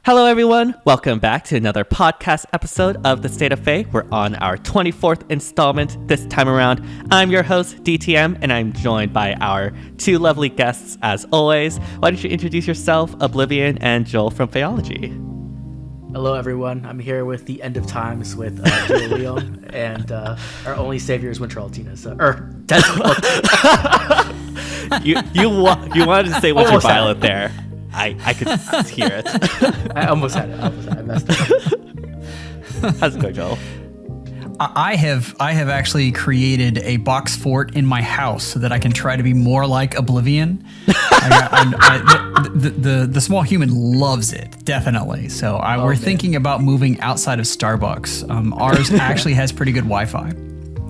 Hello, everyone. Welcome back to another podcast episode of the State of FEH. We're on our 24th installment this time around. I'm your host, DTM, and I'm joined by our two lovely guests, as always. Why don't you introduce yourself, Oblivion and Joel from Pheology? Hello, everyone. I'm here with the End of Times with Lyon, and our only savior is Winter Altina. You wanted to say Winter Violet there. I could hear it. I almost had it. I messed it up. How's it go, Joel? I have actually created a box fort in my house so that I can try to be more like Oblivion. The small human loves it, definitely. So we're thinking about moving outside of Starbucks. Ours actually has pretty good Wi-Fi.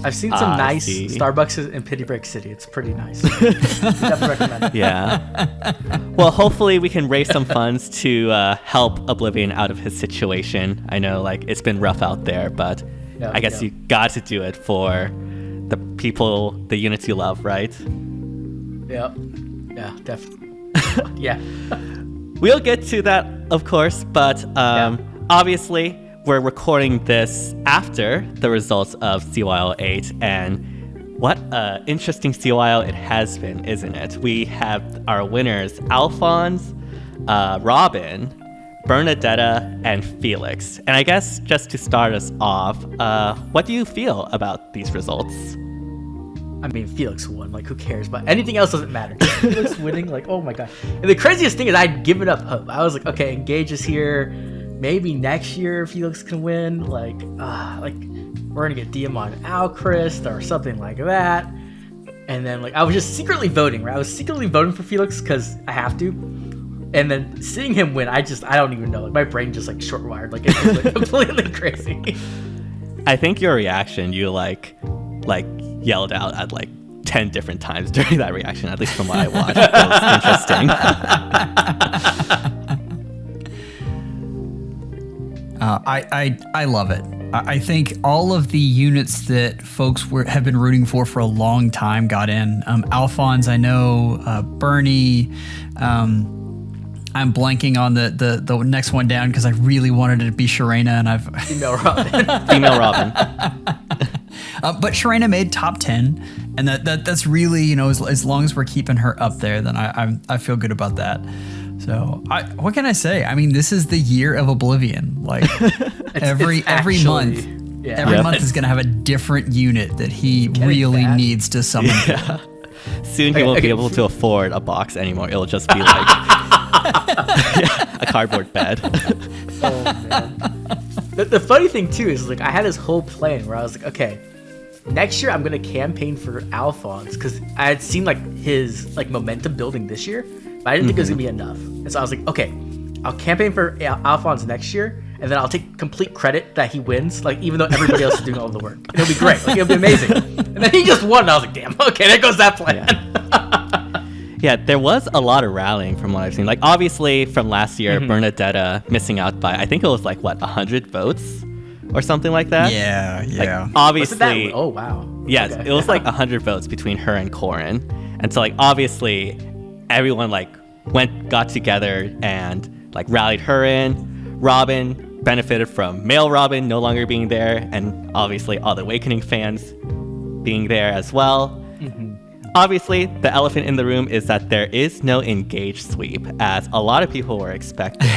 I've seen some nice Starbucks in Pity Break City. It's pretty nice. Definitely recommend it. Yeah. Well, hopefully we can raise some funds to help Oblivion out of his situation. I know, it's been rough out there, but I guess you got to do it for the people, the units you love, right? Yeah, definitely. Yeah. We'll get to that, of course, but obviously we're recording this after the results of CYL 8, and what an interesting CYL it has been, isn't it? We have our winners, Alphonse, Robin, Bernadetta, and Felix. And I guess just to start us off, what do you feel about these results? I mean, Felix won. Who cares? But anything else doesn't matter. Just Felix winning, oh my god. And the craziest thing is I'd given up hope. I was like, okay, Engage is here. Maybe next year Felix can win. We're gonna get DM on Alchrist or something like that. And then I was just secretly voting, right? I was secretly voting for Felix because I have to. And then seeing him win, I don't even know. My brain just short wired. It's just, completely crazy. I think your reaction, you yelled out at 10 different times during that reaction, at least from what I watched. It was interesting. I love it. I think all of the units that folks have been rooting for a long time got in. Alphonse, I know, Bernie. I'm blanking on the next one down because I really wanted it to be Sharena, and I've Female Robin. Female Robin. But Sharena made top 10, and that's really, as long as we're keeping her up there, then I feel good about that. So what can I say? I mean, this is the year of Oblivion. Every month is going to have a different unit that he really needs to summon. Yeah. Soon he won't be able to afford a box anymore. It'll just be a cardboard bed. Oh man. The funny thing too is I had this whole plan where I was okay, next year I'm gonna campaign for Alphonse because I had seen his momentum building this year. But I didn't think it was going to be enough. And so I was like, okay, I'll campaign for Alphonse next year, and then I'll take complete credit that he wins, even though everybody else is doing all the work. And it'll be great. It'll be amazing. And then he just won, and I was like, damn, okay, there goes that plan. Yeah, there was a lot of rallying from what I've seen. Obviously, from last year, Bernadetta missing out by, I think it was 100 votes or something like that? Yeah. Obviously. Oh, wow. Yes, okay. It was 100 votes between her and Corin. And so, obviously, everyone got together and rallied her in. Robin benefited from male Robin no longer being there, and obviously all the Awakening fans being there as well. Obviously, the elephant in the room is that there is no Engage sweep, as a lot of people were expecting.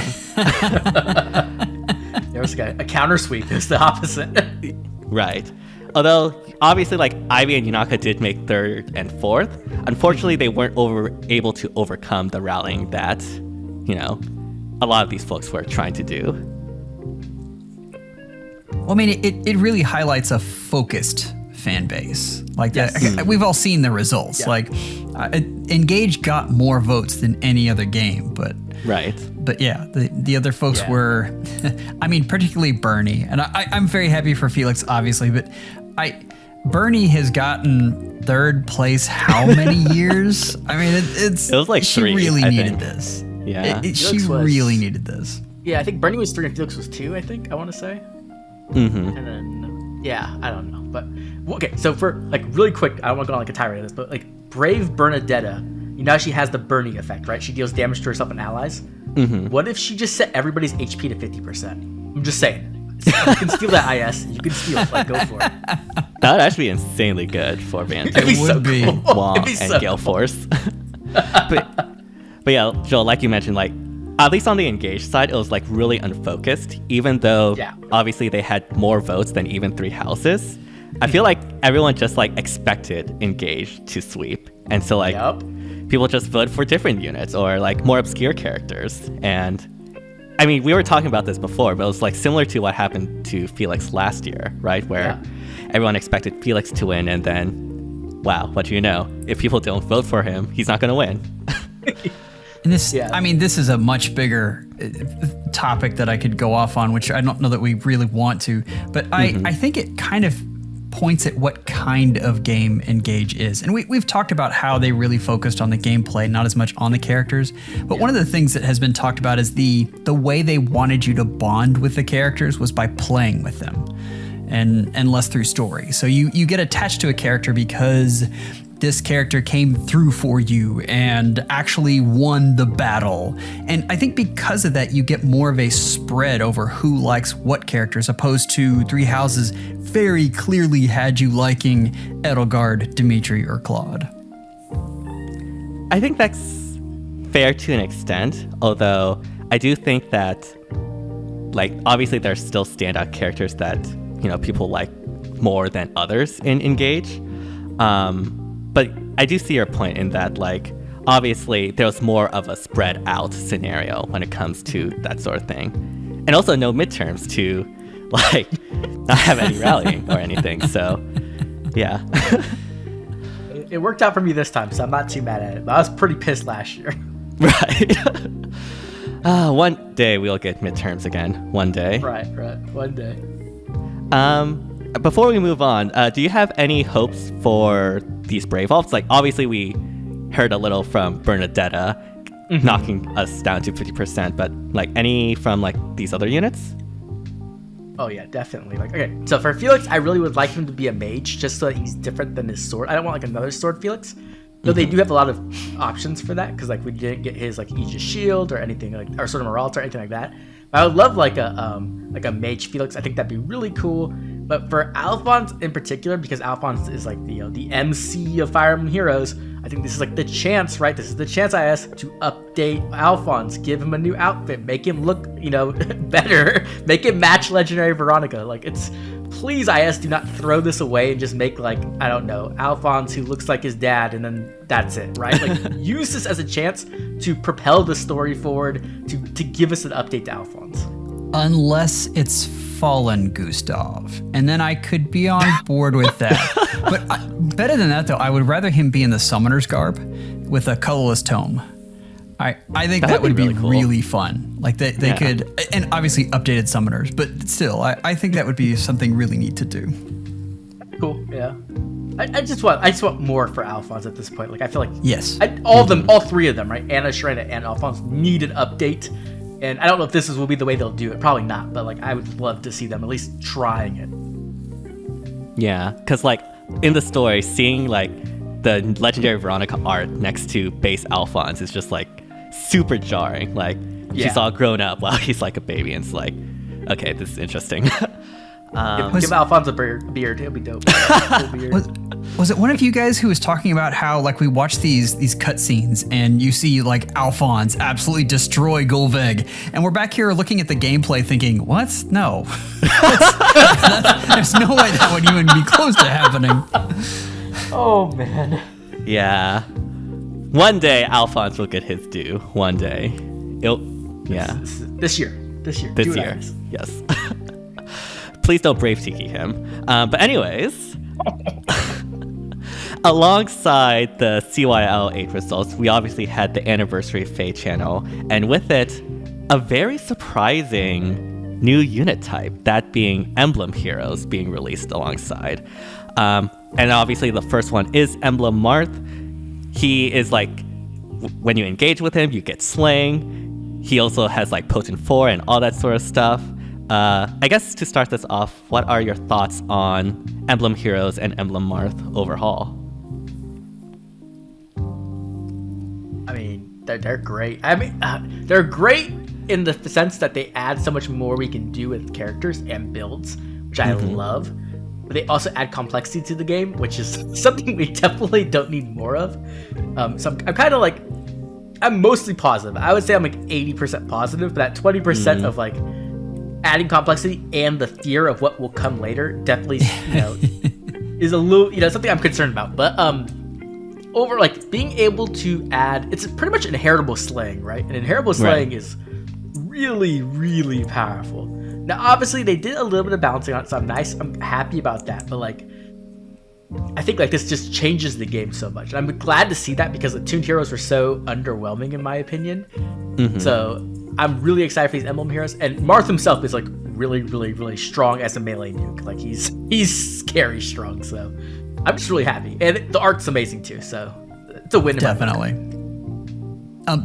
There was a counter sweep. It's the opposite. Right. Although, obviously, Ivy and Yunaka did make third and fourth. Unfortunately, they weren't able to overcome the rallying that, a lot of these folks were trying to do. Well, I mean, it really highlights a focused fan base. Yes. We've all seen the results. Yeah. Engage got more votes than any other game, but... Right. But yeah, the other folks were, particularly Bernie, and I'm very happy for Felix, obviously, but Bernie has gotten third place how many years? I mean, it was she 3, really I needed think. this. Yeah. She really needed this. Yeah, I think Bernie was 3 and Felix was 2, I think, I want to say. Mm-hmm. And then, I don't know. But, okay, so for, really quick, I don't want to go on a tirade of this, but, Brave Bernadetta, she has the Bernie effect, right? She deals damage to herself and allies. What if she just set everybody's HP to 50%? I'm just saying. You can steal that IS. You can steal it. Like, go for it. That would actually be insanely good for Valentine. It'd be so cool. Wong It'd be and so Gale cool. Force. but yeah, Joel, like you mentioned, like at least on the engaged side, it was like really unfocused. Even though obviously they had more votes than even 3 houses, I feel like everyone just like expected engaged to sweep, and so like people just vote for different units or like more obscure characters. And I mean, we were talking about this before, but it was like similar to what happened to Felix last year, right? Where everyone expected Felix to win, and then, wow, what do you know? If people don't vote for him, he's not going to win. And this, I mean, this is a much bigger topic that I could go off on, which I don't know that we really want to, but I think it kind of points at what kind of game Engage is. And we've talked about how they really focused on the gameplay, not as much on the characters. But one of the things that has been talked about is the way they wanted you to bond with the characters was by playing with them and less through story. So you get attached to a character because this character came through for you and actually won the battle. And I think because of that, you get more of a spread over who likes what characters, opposed to 3 houses very clearly had you liking Edelgard, Dimitri, or Claude. I think that's fair to an extent, although I do think that, like, obviously there's still standout characters that, you know, people like more than others in Engage. But I do see your point in that, like, obviously there's more of a spread out scenario when it comes to that sort of thing. And also no midterms to, like, not have any rallying or anything. So, yeah. It worked out for me this time, so I'm not too mad at it. But I was pretty pissed last year. Right. One day we'll get midterms again. One day. Right. One day. Before we move on, do you have any hopes for these Brave Elves? Like, obviously we heard a little from Bernadetta knocking us down to 50%, but like any from like these other units? Oh yeah, definitely. Like, okay, so for Felix, I really would like him to be a mage, just so that he's different than his sword. I don't want like another sword Felix, though they do have a lot of options for that, because like we didn't get his like Aegis shield or anything like, or Sword of Maralta or anything like that. But I would love like a mage Felix. I think that'd be really cool. But for Alphonse in particular, because Alphonse is like the MC of Fire Emblem Heroes, I think this is like the chance, right? This is the chance, I ask, to update Alphonse, give him a new outfit, make him look, you know, better, make it match Legendary Veronica. Like, it's, please, IS, do not throw this away and just make, like, I don't know, Alphonse who looks like his dad, and then that's it, right? Like, use this as a chance to propel the story forward, to give us an update to Alphonse. Unless it's Fallen Gustav, and then I could be on board with that. But better than that, though, I would rather him be in the Summoner's garb with a colorless tome. I think that would be really fun. Like they could, and obviously updated Summoners, but still, I think that would be something really neat to do. Cool, yeah. I just want more for Alphonse at this point. Like, I feel like all of them, all 3 of them, right? Anna, Sharena, and Alphonse need an update. And I don't know if this will be the way they'll do it. Probably not, but like I would love to see them at least trying it. Yeah, because like in the story, seeing like the Legendary Veronica art next to base Alphonse is just like super jarring. Like she's all grown up while he's like a baby, and it's like, okay, this is interesting. Give Alphonse a beard. It'll be dope. Was it one of you guys who was talking about how, like, we watch these cutscenes and you see, like, Alphonse absolutely destroy Golveg, and we're back here looking at the gameplay thinking, what? No. There's no way that would even be close to happening. Oh, man. Yeah. One day, Alphonse will get his due. One day. This year. This year. Yes. Please don't Brave Tiki him. But anyways, alongside the CYL 8 results, we obviously had the Anniversary FEH channel, and with it, a very surprising new unit type, that being Emblem Heroes being released alongside. And obviously the first one is Emblem Marth. He is like, when you engage with him, you get slaying. He also has like Potent 4 and all that sort of stuff. I guess to start this off, what are your thoughts on Emblem Heroes and Emblem Marth overhaul? I mean, they're great. I mean, they're great in the sense that they add so much more we can do with characters and builds, which I love. But they also add complexity to the game, which is something we definitely don't need more of. So I'm kind of like, I'm mostly positive. I would say I'm like 80% positive, but that 20% of like adding complexity and the fear of what will come later definitely, is a little, something I'm concerned about. But over like being able to add, it's pretty much inheritable slaying, right? And inheritable slaying is really, really powerful. Now, obviously, they did a little bit of balancing on it, so I'm happy about that. But like, I think like this just changes the game so much. And I'm glad to see that because the Tuned Heroes were so underwhelming in my opinion. So I'm really excited for these Emblem Heroes. And Marth himself is like really, really, really strong as a melee nuke. Like he's scary strong. So I'm just really happy. And the art's amazing too. So it's a win. Definitely.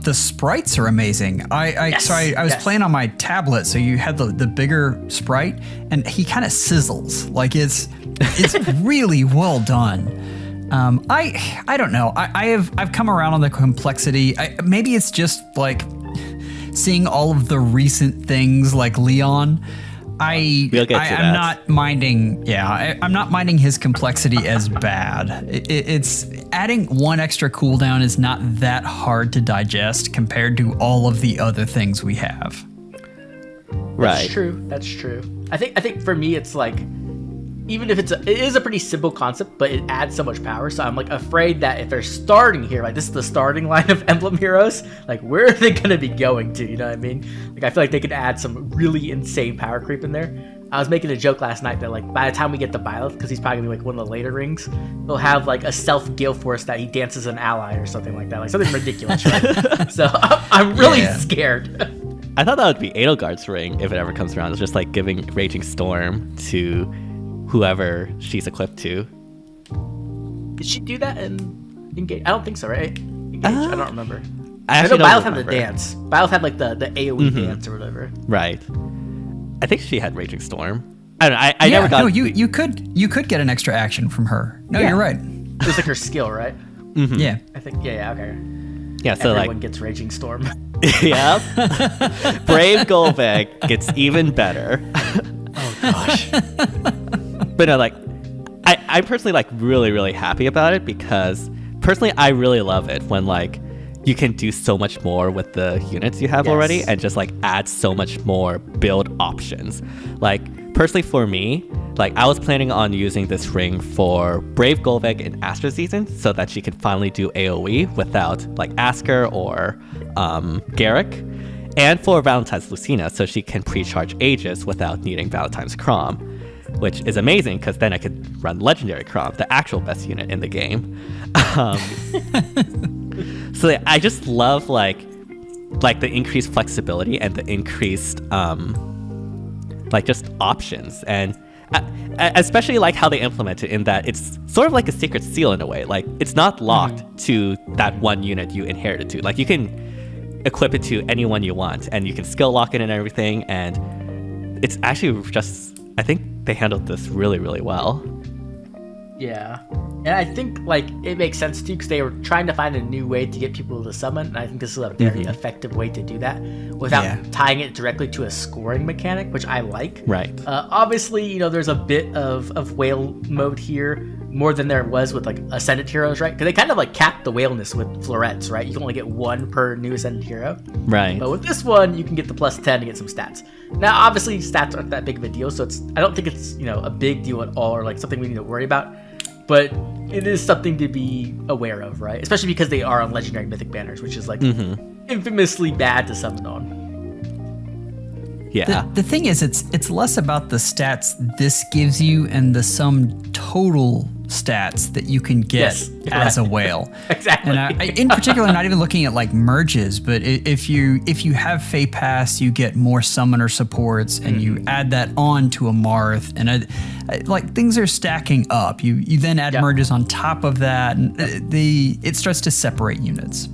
The sprites are amazing. I was playing on my tablet, so you had the bigger sprite, and he kind of sizzles. Like it's really well done. I don't know. I've come around on the complexity. Maybe it's just like seeing all of the recent things like Lyon. I'm not minding. Yeah, I'm not minding his complexity as bad. It's adding one extra cooldown is not that hard to digest compared to all of the other things we have. Right. That's true. I think for me it's like, even if it is a pretty simple concept, but it adds so much power. So I'm like afraid that if they're starting here, like this is the starting line of Emblem Heroes, like where are they gonna be going to? You know what I mean? Like I feel like they could add some really insane power creep in there. I was making a joke last night that like by the time we get to Byleth, because he's probably gonna be like one of the later rings, they'll have like a self gale force that he dances an ally or something like that, like something ridiculous, right? So I'm really scared. I thought that would be Edelgard's ring if it ever comes around. It's just like giving Raging Storm to whoever she's equipped to. Did she do that in Engage? I don't think so, right? Engage? I don't remember. I know Byleth had the dance. Byleth had like the AoE dance or whatever. Right. I think she had Raging Storm. I don't know. I never got. No, you could get an extra action from her. No, you're right. It was like her skill, right? Yeah. I think. Yeah. Okay. Yeah. So everyone gets Raging Storm. Yeah. Brave Golbek gets even better. Oh gosh. But no, like, I'm personally like really, really happy about it because personally I really love it when like you can do so much more with the units you have already and just like add so much more build options. Like personally for me, like I was planning on using this ring for Brave Golbek in Aster season so that she can finally do AoE without like Asker or Garrick, and for Valentine's Lucina so she can pre-charge Aegis without needing Valentine's Chrom, which is amazing because then I could run Legendary Chrom, the actual best unit in the game. So I just love like the increased flexibility and the increased like just options, and especially like how they implement it in that it's sort of like a secret seal in a way. Like it's not locked to that one unit you inherited to. Like you can equip it to anyone you want and you can skill lock it and everything, and it's actually just, I think they handled this really, really well. Yeah. And I think like it makes sense too because they were trying to find a new way to get people to summon, and I think this is a very effective way to do that without tying it directly to a scoring mechanic, which I like. Right. Obviously, there's a bit of whale mode here, more than there was with like Ascendant Heroes, right? Because they kind of like capped the whaleness with florets, right? You can only get one per new Ascendant Hero. Right. But with this one, you can get the +10 to get some stats. Now, obviously, stats aren't that big of a deal, so I don't think it's a big deal at all or like something we need to worry about. But it is something to be aware of, right? Especially because they are on Legendary Mythic banners, which is like infamously bad to summon on. Yeah. The thing is, it's less about the stats this gives you and the sum total stats that you can get as a whale. Exactly. And in particular, not even looking at like merges, but if you have Fey Pass, you get more summoner supports, and you add that on to a Marth, and like things are stacking up. You then add merges on top of that, and it starts to separate units.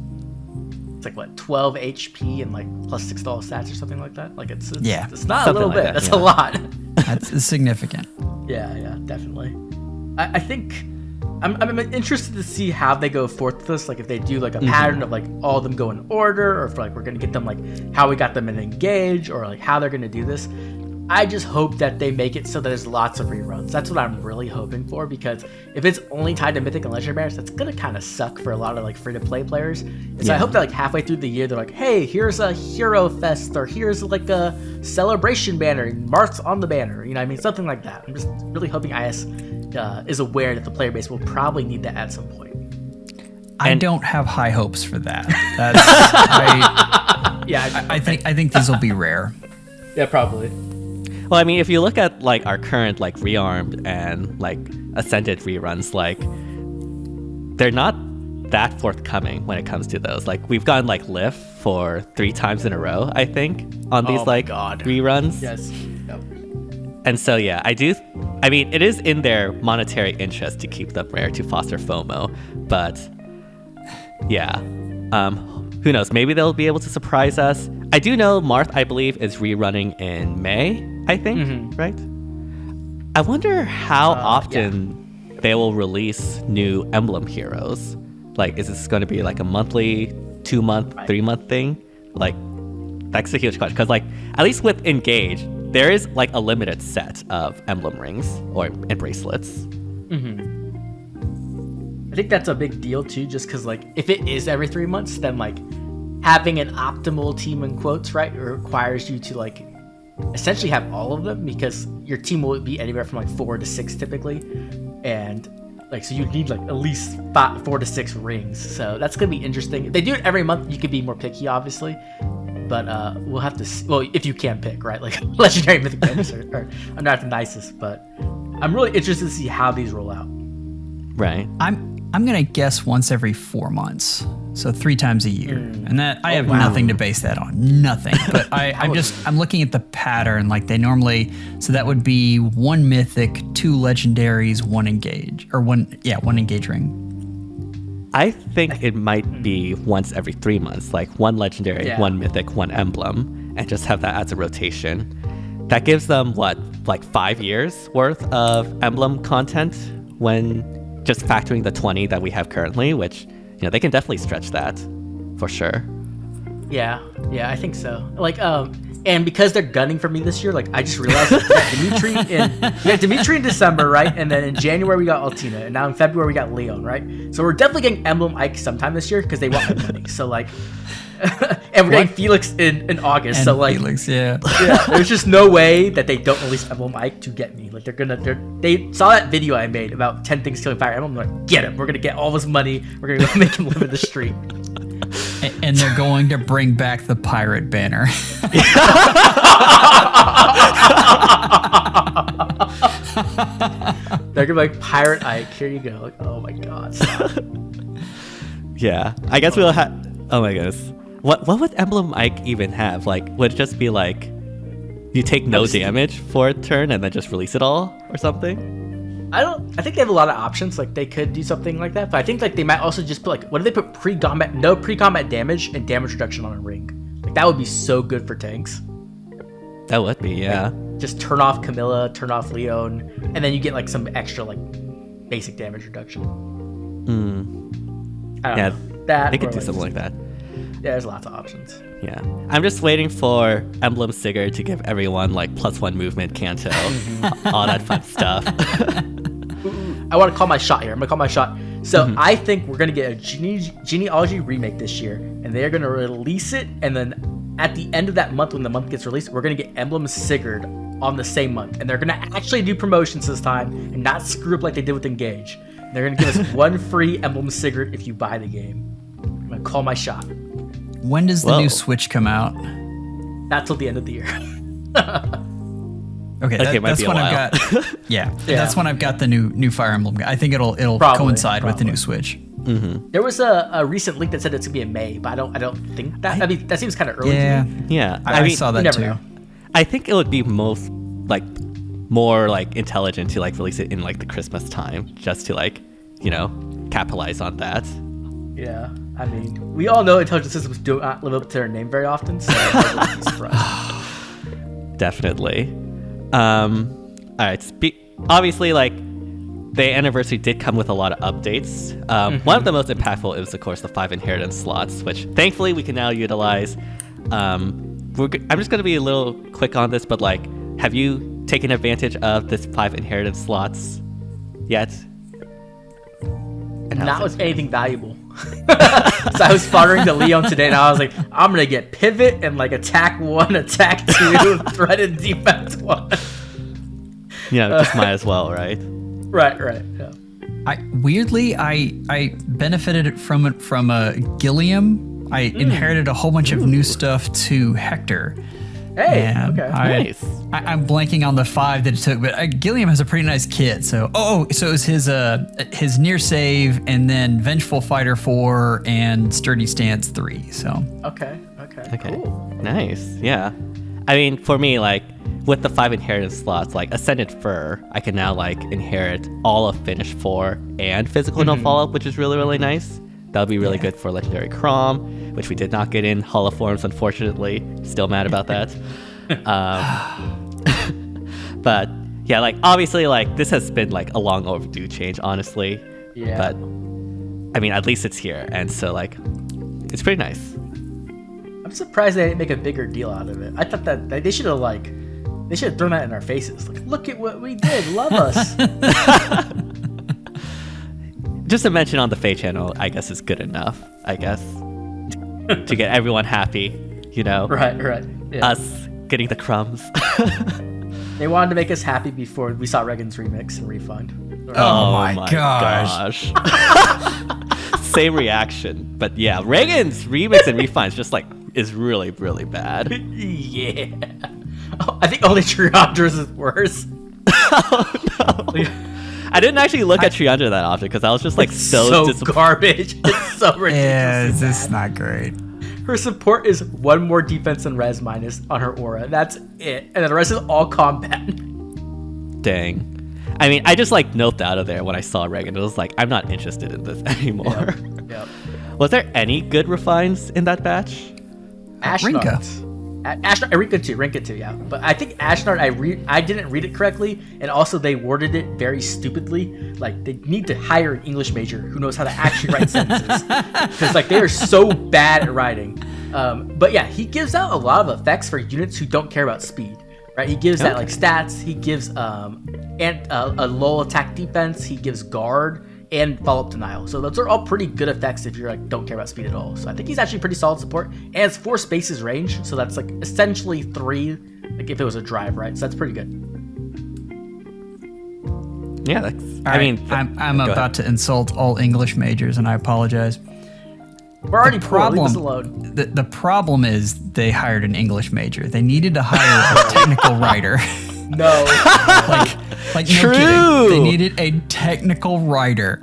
It's like what, 12 HP and like +6 all stats or something like that. Like it's not something a little like bit. that, That's a lot. That's significant. Yeah, definitely. I think I'm interested to see how they go forth with this. Like if they do like a pattern of like all of them go in order, or if like we're gonna get them like how we got them in Engage, or like how they're gonna do this. I just hope that they make it so that there's lots of reruns. That's what I'm really hoping for, because if it's only tied to Mythic and Legendary banners, that's gonna kind of suck for a lot of like free-to-play players. And so I hope that like halfway through the year, they're like, hey, here's a Hero Fest, or here's like a Celebration banner, and Marth's on the banner. You know what I mean? Something like that. I'm just really hoping IS is aware that the player base will probably need that at some point. I don't have high hopes for that. I think these will be rare. Yeah, probably. Well, I mean, if you look at like our current like Rearmed and like Ascended reruns, like they're not that forthcoming when it comes to those. Like we've gotten like Lift for 3 times in a row, I think, on these reruns. Yes. Yep. And so yeah, I mean, it is in their monetary interest to keep them rare to foster FOMO, but yeah, who knows? Maybe they'll be able to surprise us. I do know Marth, I believe, is rerunning in May, I think, right? I wonder how often they will release new Emblem Heroes. Like, is this going to be like a monthly, 2-month, 3-month thing? Like, that's a huge question. Because, like, at least with Engage, there is like a limited set of emblem rings and bracelets. I think that's a big deal too, just because like if it is every 3 months, then like having an optimal team in quotes, right, requires you to like essentially have all of them, because your team will be anywhere from like 4 to 6 typically, and like so you need like at least 4 to 6 rings. So that's gonna be interesting. If they do it every month, you could be more picky, obviously. But we'll have to see. Well, if you can pick, right? Like legendary mythic banners are not the nicest, but I'm really interested to see how these roll out. Right. I'm gonna guess once every 4 months, so 3 times a year, and that I have nothing to base that on, nothing. But I'm looking at the pattern. Like they normally, so that would be 1 mythic, 2 legendaries, 1 engage, or 1 engage ring. I think it might be once every 3 months, like 1 legendary, 1 mythic, 1 emblem, and just have that as a rotation. That gives them like 5 years worth of emblem content when just factoring the 20 that we have currently, which, you know, they can definitely stretch that for sure. Yeah, I think so. Like, and because they're gunning for me this year, like I just realized we had Dimitri in December, right? And then in January we got Altina, and now in February we got Lyon, right? So we're definitely getting Emblem Ike sometime this year because they want my money. So like, and we're getting Felix in August. And so like, Felix, there's just no way that they don't release Emblem Ike to get me. Like they saw that video I made about 10 things killing Fire Emblem. They're like, get him. We're gonna get all his money. We're gonna go make him live in the street. And they're going to bring back the pirate banner. They're gonna be like Pirate Ike. Here you go. Like, oh my god. Stop. Yeah, I guess we'll have. Oh my goodness, what would Emblem Ike even have? Like, would it just be like you take no damage for a turn and then just release it all or something? I think they have a lot of options. Like they could do something like that, but I think like they might also just put like, what if they put no pre-combat damage and damage reduction on a ring? Like that would be so good for tanks. That would be, yeah. Like, just turn off Camilla, turn off Lyon, and then you get like some extra like basic damage reduction. I don't know. That they could do something like that. Yeah, there's lots of options. Yeah, I'm just waiting for Emblem Sigurd to give everyone like +1 movement, Kanto, all that fun stuff. I want to call my shot here. I'm gonna call my shot. So I think we're gonna get a genealogy remake this year, and they're gonna release it, and then at the end of that month, when the month gets released, we're gonna get Emblem Sigurd on the same month, and they're gonna actually do promotions this time and not screw up like they did with Engage. They're gonna give us 1 free Emblem Sigurd if you buy the game. I'm gonna call my shot. When does the new Switch come out? Not till the end of the year. Okay, that's when I've got. Yeah, that's when I've got the new Fire Emblem. I think it'll coincide with the new Switch. Mm-hmm. There was a recent leak that said it's gonna be in May, but I don't think that. I mean, that seems kind of early. Yeah, to me. Yeah. I mean, saw that too. Know. I think it would be more like intelligent to like release it in like the Christmas time, just to like, you know, capitalize on that. Yeah, I mean, we all know intelligent systems do not live up to their name very often, so I wouldn't be surprised. Definitely. All right. Obviously, like the anniversary did come with a lot of updates. One of the most impactful is, of course, the 5 inheritance slots, which thankfully we can now utilize. I'm just going to be a little quick on this, but like, have you taken advantage of this 5 inheritance slots yet? Not with anything valuable. So I was following the Lyon today, and I was like, I'm gonna get pivot and like attack 1, attack 2, threat and defense 1. Just might as well, right? Right. Yeah. I benefited from it from Gilliam. I inherited a whole bunch of new stuff to Hector. Hey, and okay. Nice. I'm blanking on the 5 that it took, but Gilliam has a pretty nice kit. So, so it was his near save, and then Vengeful Fighter 4 and Sturdy Stance 3. So. Okay. Cool. Nice. Yeah. I mean, for me, like with the 5 inheritance slots, like Ascended Fur, I can now like inherit all of Finish 4 and Physical No Follow-Up, which is really, really nice. That would be really good for Legendary Chrom, which we did not get in Hall of Forms, unfortunately. Still mad about that. But yeah, like obviously, like this has been like a long overdue change, honestly. Yeah. But I mean, at least it's here, and so like, it's pretty nice. I'm surprised they didn't make a bigger deal out of it. I thought that they should have thrown that in our faces. Like, look at what we did. Love us. Just to mention on the Fae channel, I guess is good enough, I guess, to get everyone happy, Right. Yeah. Us getting the crumbs. They wanted to make us happy before we saw Regan's remix and refund. Oh my gosh. Same reaction. But yeah, Regan's remix and refund is really, really bad. Yeah. I think only Triandra's is worse. Oh no. I didn't actually look at Triandra that often because I was just like so disappointed. Garbage. It's so ridiculous. Yeah, this is not great. Her support is 1 more defense and res minus on her aura. That's it. And then the rest is all combat. Dang. I mean, I just like noped out of there when I saw Regan. It was like, I'm not interested in this anymore. Yep. Was there any good refines in that batch? Ashnard. Rinka too, yeah. But I think Ashnard, I didn't read it correctly, and also they worded it very stupidly. Like, they need to hire an English major who knows how to actually write sentences. Because, like, they are so bad at writing. But yeah, he gives out a lot of effects for units who don't care about speed, right? He gives that, like, stats. He gives a low attack defense. He gives guard and follow-up denial. So those are all pretty good effects if you're like don't care about speed at all. So I think he's actually pretty solid support, and it's 4 spaces range, so that's like essentially 3, like if it was a drive, right? So that's pretty good. Yeah, that's. I'm about to insult all English majors, and I apologize. We're already poor. Leave us alone. The problem is they hired an English major. They needed to hire a technical writer. No. Like true. No kidding. They needed a technical writer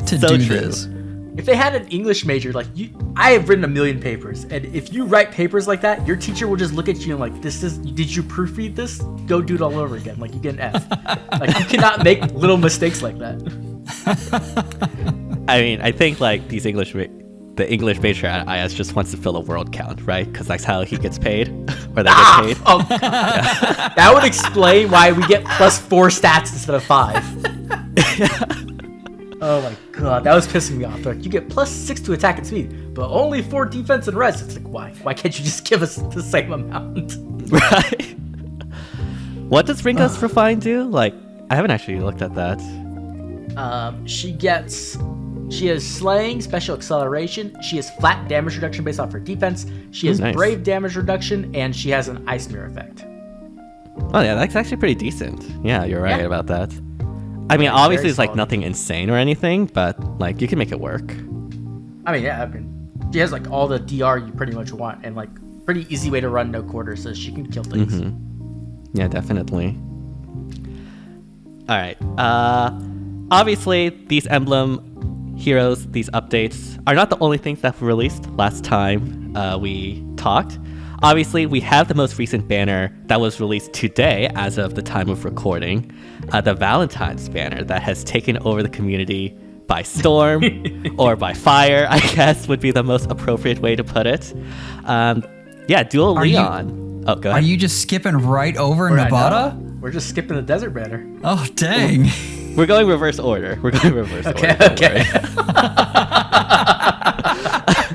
to do this. If they had an English major, like I have written 1 million papers, and if you write papers like that, your teacher will just look at you and like, did you proofread this? Go do it all over again. Like you get an F. Like you cannot make little mistakes like that. I mean, I think like the English major at IS just wants to fill a world count, right? Because that's how he gets paid, or they get paid. Oh, God. Yeah. That would explain why we get +4 stats instead of 5. Oh my God, that was pissing me off. Like, you get +6 to attack and speed, but only 4 defense and res. It's like, why? Why can't you just give us the same amount? Right. What does Ringo's refine do? Like, I haven't actually looked at that. She has slaying, special acceleration. She has flat damage reduction based off her defense. She has brave damage reduction, and she has an ice mirror effect. Oh yeah, that's actually pretty decent. Yeah, you're right about that. I mean, obviously it's like nothing insane or anything, but like you can make it work. She has like all the DR you pretty much want, and like pretty easy way to run no quarter, so she can kill things. Mm-hmm. Yeah, definitely. All right. Obviously, these Emblem Heroes, these updates are not the only things that were released last time we talked. Obviously, we have the most recent banner that was released today as of the time of recording, the Valentine's banner that has taken over the community by storm or by fire, I guess would be the most appropriate way to put it. Dual Lyon. Go ahead. Are you just skipping right over Nabata? We're just skipping the desert banner. Oh, dang. We're going reverse order. Okay.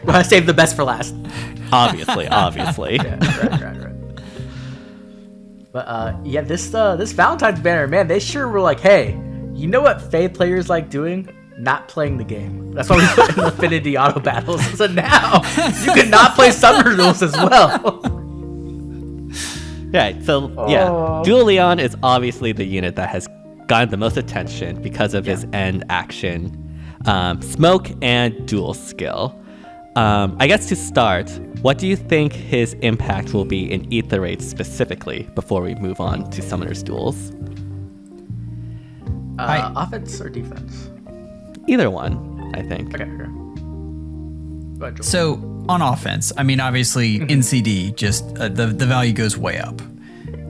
Want to save the best for last. Obviously. Yeah, right. But yeah, this Valentine's banner, man, they sure were like, hey, you know what FEH players like doing? Not playing the game. That's why we put in Affinity Auto Battles. So now you can not play Summoner Duels as well. Right. So yeah, Dual Lyon is obviously the unit that has gotten the most attention because of his end action, smoke and dual skill. I guess to start, what do you think his impact will be in Aether Raids specifically before we move on to Summoner's Duels? Offense or defense? Either one, I think. Okay. Go ahead, Joel. So on offense, I mean, obviously NCD just the value goes way up,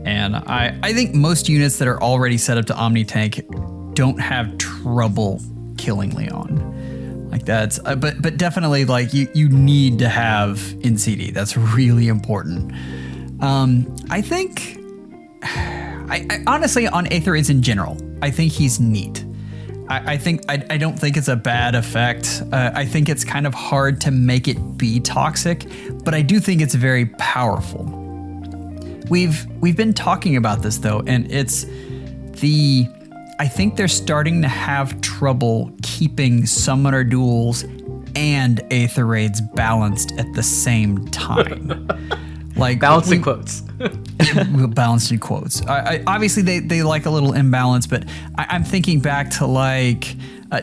and I think most units that are already set up to Omni Tank don't have trouble killing Lyon. Like that's, but definitely like you need to have NCD. That's really important. I think, I honestly on Aether Raids in general, I think he's neat. I don't think it's a bad effect. I think it's kind of hard to make it be toxic, but I do think it's very powerful. We've been talking about this though, and I think they're starting to have trouble keeping Summoner Duels and Aether Raids balanced at the same time. Like balancing quotes. Balanced in quotes. Obviously, they like a little imbalance, but I'm thinking back to like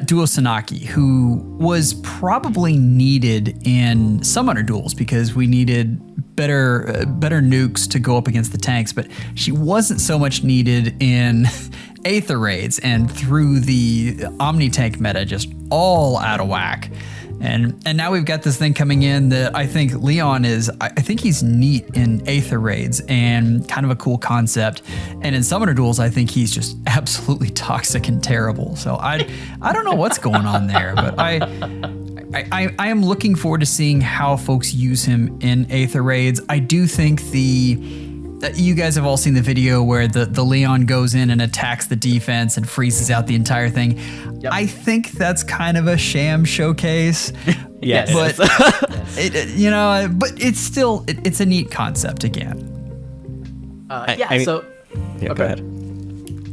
Duo Sanaki, who was probably needed in Summoner Duels because we needed better nukes to go up against the tanks, but she wasn't so much needed in Aether Raids, and through the Omni Tank meta, just all out of whack. And now we've got this thing coming in that I think Lyon is, I think he's neat in Aether Raids and kind of a cool concept. And in Summoner Duels, I think he's just absolutely toxic and terrible. So I don't know what's going on there, but I am looking forward to seeing how folks use him in Aether Raids. I do think you guys have all seen the video where the Lyon goes in and attacks the defense and freezes out the entire thing. Yep. I think that's kind of a sham showcase. Yes. But but it's still it's a neat concept again. Go ahead.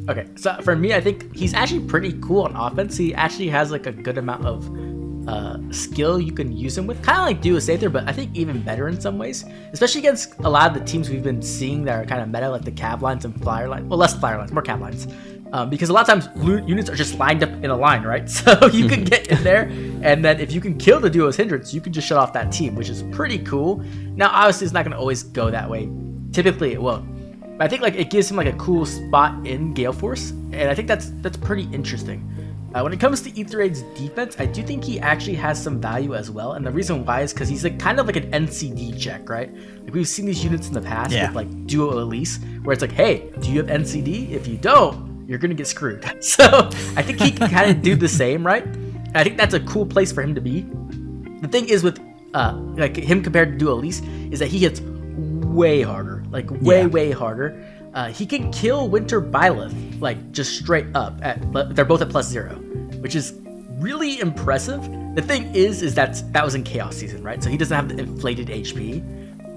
Okay, so for me, I think he's actually pretty cool on offense. He actually has like a good amount of skill you can use him with, kind of like Duo Aether, but I think even better in some ways, especially against a lot of the teams we've been seeing that are kind of meta, like the Cav lines and Flyer lines. Well, less Flyer lines, more Cav lines, because a lot of times units are just lined up in a line, right? So you can get in there, and then if you can kill the Duo's hindrance, you can just shut off that team, which is pretty cool. Now, obviously, it's not going to always go that way. Typically, it won't. But I think like it gives him like a cool spot in Gale Force, and I think that's pretty interesting. When it comes to Aether Raids defense, I do think he actually has some value as well, and the reason why is because he's like kind of like an NCD check, right? Like we've seen these units in the past with like Duo Elise, where it's like, hey, do you have NCD? If you don't, you're gonna get screwed. So I think he can kind of do the same, right? And I think that's a cool place for him to be. The thing is with like him compared to Duo Elise is that he hits way harder, like way harder. He can kill Winter Byleth, like just straight up they're both at +0, which is really impressive. The thing is that was in Chaos Season, right? So he doesn't have the inflated HP.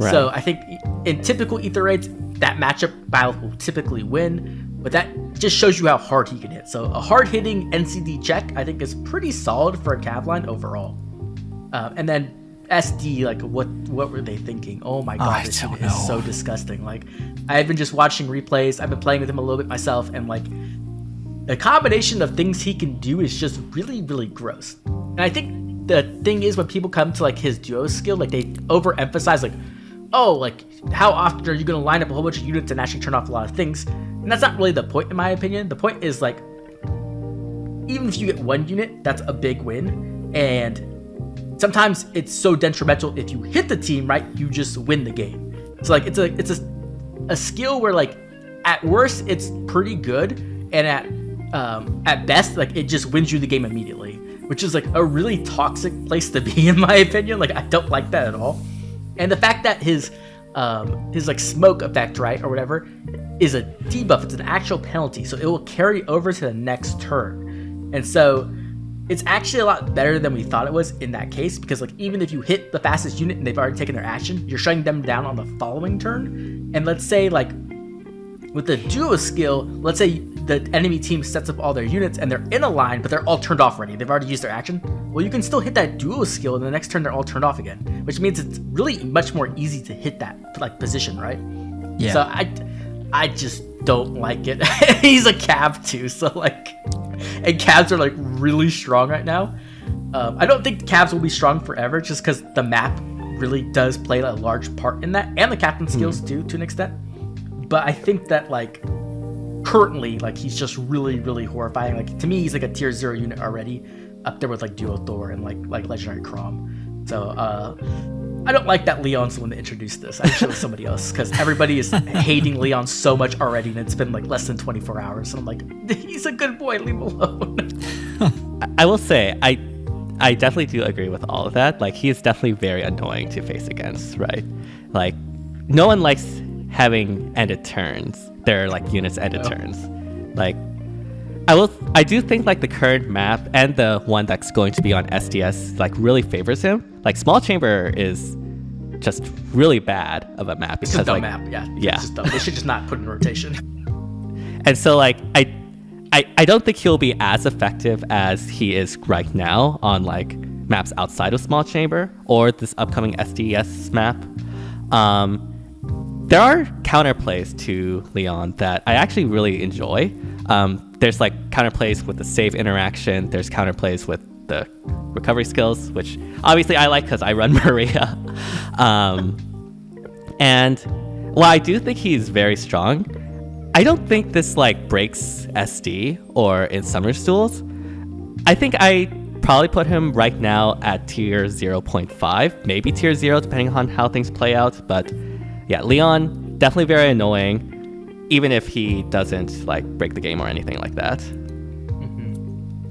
Right. So I think in typical Aether Raids, that matchup Byleth will typically win, but that just shows you how hard he can hit. So a hard hitting NCD check, I think, is pretty solid for a Cav line overall. And then SD, like what were they thinking? Oh my god, this shit is so disgusting. Like I've been just watching replays, I've been playing with him a little bit myself, and like the combination of things he can do is just really, really gross. And I think the thing is when people come to like his duo skill, like they overemphasize like, oh, like how often are you gonna line up a whole bunch of units and actually turn off a lot of things? And that's not really the point in my opinion. The point is like, even if you get one unit, that's a big win. And sometimes it's so detrimental if you hit the team, right? You just win the game. So like it's a skill where like at worst it's pretty good, and at best like it just wins you the game immediately, which is like a really toxic place to be in my opinion. Like I don't like that at all. And the fact that his like smoke effect, right, or whatever, is a debuff. It's an actual penalty, so it will carry over to the next turn. And so it's actually a lot better than we thought it was in that case, because like even if you hit the fastest unit and they've already taken their action, you're shutting them down on the following turn. And let's say like with the duo skill, let's say the enemy team sets up all their units and they're in a line, but they're all turned off already. They've already used their action. Well, you can still hit that duo skill, and the next turn they're all turned off again, which means it's really much more easy to hit that like position, right? Yeah. So I just don't like it. He's a Cav too, so like, and Cavs are like really strong right now. I don't think Cavs will be strong forever, just because the map really does play a large part in that, and the captain skills too, to an extent. But I think that like currently, like he's just really, really horrifying. Like to me, he's like a tier 0 unit already, up there with like Duo Thor and like Legendary Chrom. So I don't like that Lyon's the one that introduced this. I wish it was somebody else, because everybody is hating Lyon so much already, and it's been like less than 24 hours. And I'm like, he's a good boy, leave him alone. I will say, I definitely do agree with all of that. Like, he is definitely very annoying to face against, right? Like, no one likes having ended turns. Their like units ended turns. Like, I do think like the current map and the one that's going to be on SDS like really favors him. Like Small Chamber is just really bad of a map because it's a dumb like map, yeah. Yeah. It's just dumb. They should just not put in rotation. And so like I don't think he'll be as effective as he is right now on like maps outside of Small Chamber or this upcoming SDS map. There are counterplays to Lyon that I actually really enjoy. There's like counterplays with the save interaction. There's counterplays with the recovery skills, which obviously I like because I run Maria. And while I do think he's very strong, I don't think this like breaks SD or in Summer Stools. I think I probably put him right now at tier 0.5, maybe tier 0, depending on how things play out. But yeah, Lyon, definitely very annoying, even if he doesn't like break the game or anything like that.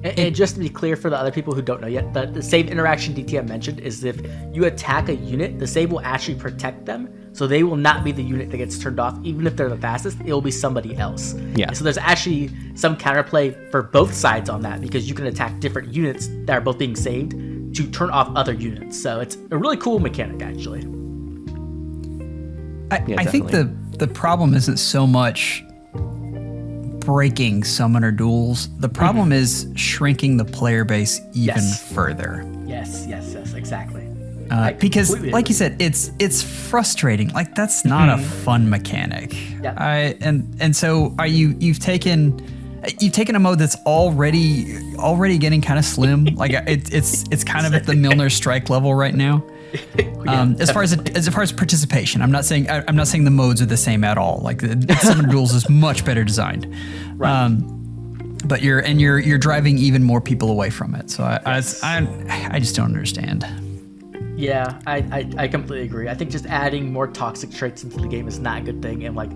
And just to be clear for the other people who don't know yet, the save interaction DTM mentioned is if you attack a unit, the save will actually protect them. So they will not be the unit that gets turned off. Even if they're the fastest, it will be somebody else. Yeah. And so there's actually some counterplay for both sides on that, because you can attack different units that are both being saved to turn off other units. So it's a really cool mechanic, actually. I think the problem isn't so much breaking summoner duels. The problem is shrinking the player base even further. Yes, exactly. Because, like you said, it's frustrating. Like that's not a fun mechanic. Yep. And so you've taken a mode that's already getting kind of slim. Like it's kind of at the Milner strike level right now. As far as participation, I'm not saying the modes are the same at all. Like the Summoner Duels is much better designed, right. But you're driving even more people away from it. So I just don't understand. Yeah, I completely agree. I think just adding more toxic traits into the game is not a good thing. And like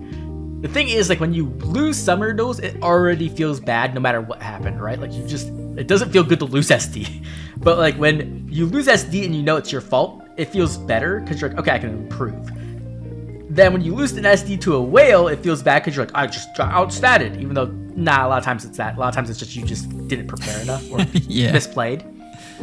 the thing is, like when you lose Summoner Duels, it already feels bad no matter what happened, right? Like it doesn't feel good to lose SD. But like when you lose SD and you know it's your fault, it feels better because you're like, okay, I can improve. Then when you lose an SD to a whale, it feels bad because you're like, I just got outstatted. Even though, a lot of times it's that. A lot of times it's just you just didn't prepare enough or misplayed.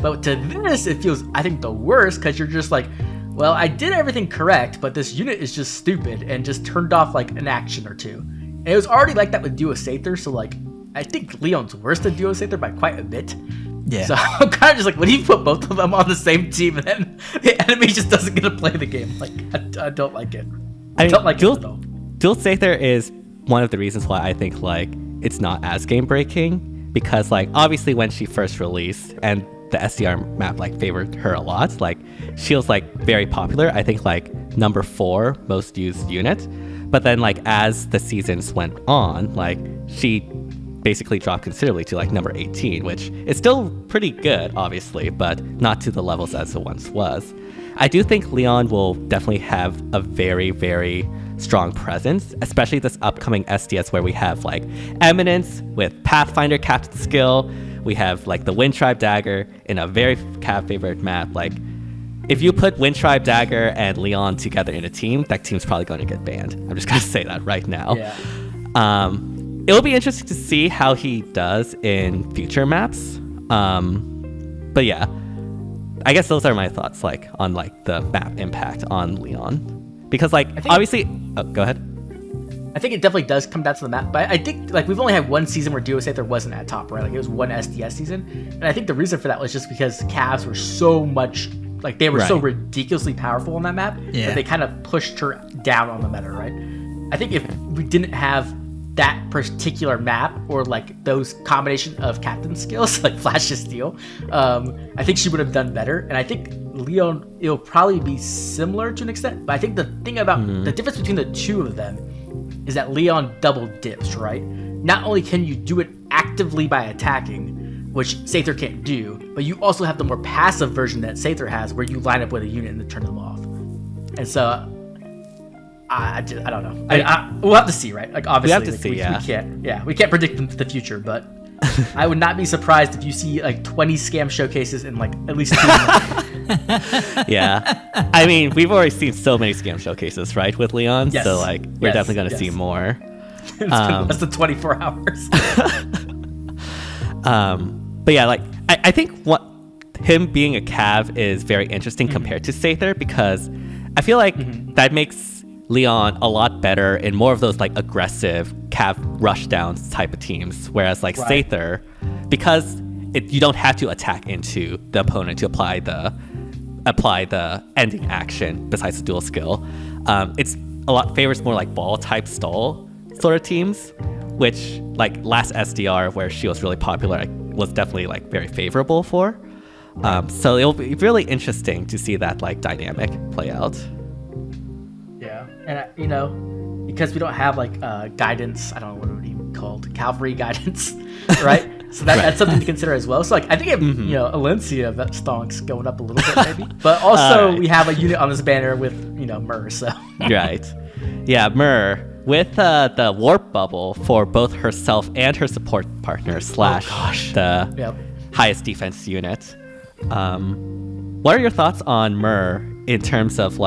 But to this, it feels, I think, the worst because you're just like, well, I did everything correct, but this unit is just stupid and just turned off like an action or two. And it was already like that with Duo Sather, so like, I think Lyon's worse than Duo Sather by quite a bit. Yeah. So I'm kind of just like, when you put both of them on the same team and then the enemy just doesn't get to play the game, like, I don't like it. I don't like it at all. Dual Sather is one of the reasons why I think like it's not as game breaking, because like obviously when she first released and the SDR map like favored her a lot, like she was like very popular. I think like number 4 most used unit, but then like as the seasons went on, like she basically dropped considerably to like number 18, which is still pretty good obviously, but not to the levels as it once was. I do think Lyon will definitely have a very, very strong presence, especially this upcoming SDS where we have like Eminence with Pathfinder captain skill. We have like the Wind Tribe Dagger in a very Cav favorite map. Like if you put Wind Tribe Dagger and Lyon together in a team, that team's probably going to get banned. I'm just going to say that right now. Yeah. It'll be interesting to see how he does in future maps. But yeah, I guess those are my thoughts on the map impact on Lyon, because obviously. Oh, go ahead. I think it definitely does come down to the map, but I think we've only had one season where Duo Sather wasn't at top, right? It was one SDS season, and I think the reason for that was just because Cavs were so much they were so ridiculously powerful on that map that they kind of pushed her down on the meta, right? I think if we didn't have that particular map or those combination of captain skills like Flash to Steel, I think she would have done better. And I think Lyon, it'll probably be similar to an extent, but I think the thing about the difference between the two of them is that Lyon double dips, right? Not only can you do it actively by attacking, which Sather can't do, but you also have the more passive version that Sather has, where you line up with a unit and then turn them off. And so I don't know. We'll have to see, right? Obviously, we have to see. We can't predict the future, but I would not be surprised if you see 20 scam showcases in at least 2 months. Yeah, I mean, we've already seen so many scam showcases, right, with Lyon. Yes. So we're definitely going to see more. It's been less than 24 hours. But yeah, I think what him being a Cav is very interesting compared to Sather, because I feel that makes Lyon a lot better in more of those aggressive Cav rush downs type of teams, whereas Sather, because you don't have to attack into the opponent to apply the ending action besides the dual skill. It's a lot favors more ball type stall sort of teams, which last SDR where she was really popular was definitely very favorable for. So it'll be really interesting to see that dynamic play out. Yeah, and because we don't have guidance, I don't know what it would be called, cavalry guidance, right? So that's something to consider as well. So I think Alencia that stonks going up a little bit maybe, but also we have a unit on this banner with Myrrh. So right, yeah, Myrrh with the warp bubble for both herself and her support partner / the highest defense unit. What are your thoughts on Myrrh in terms of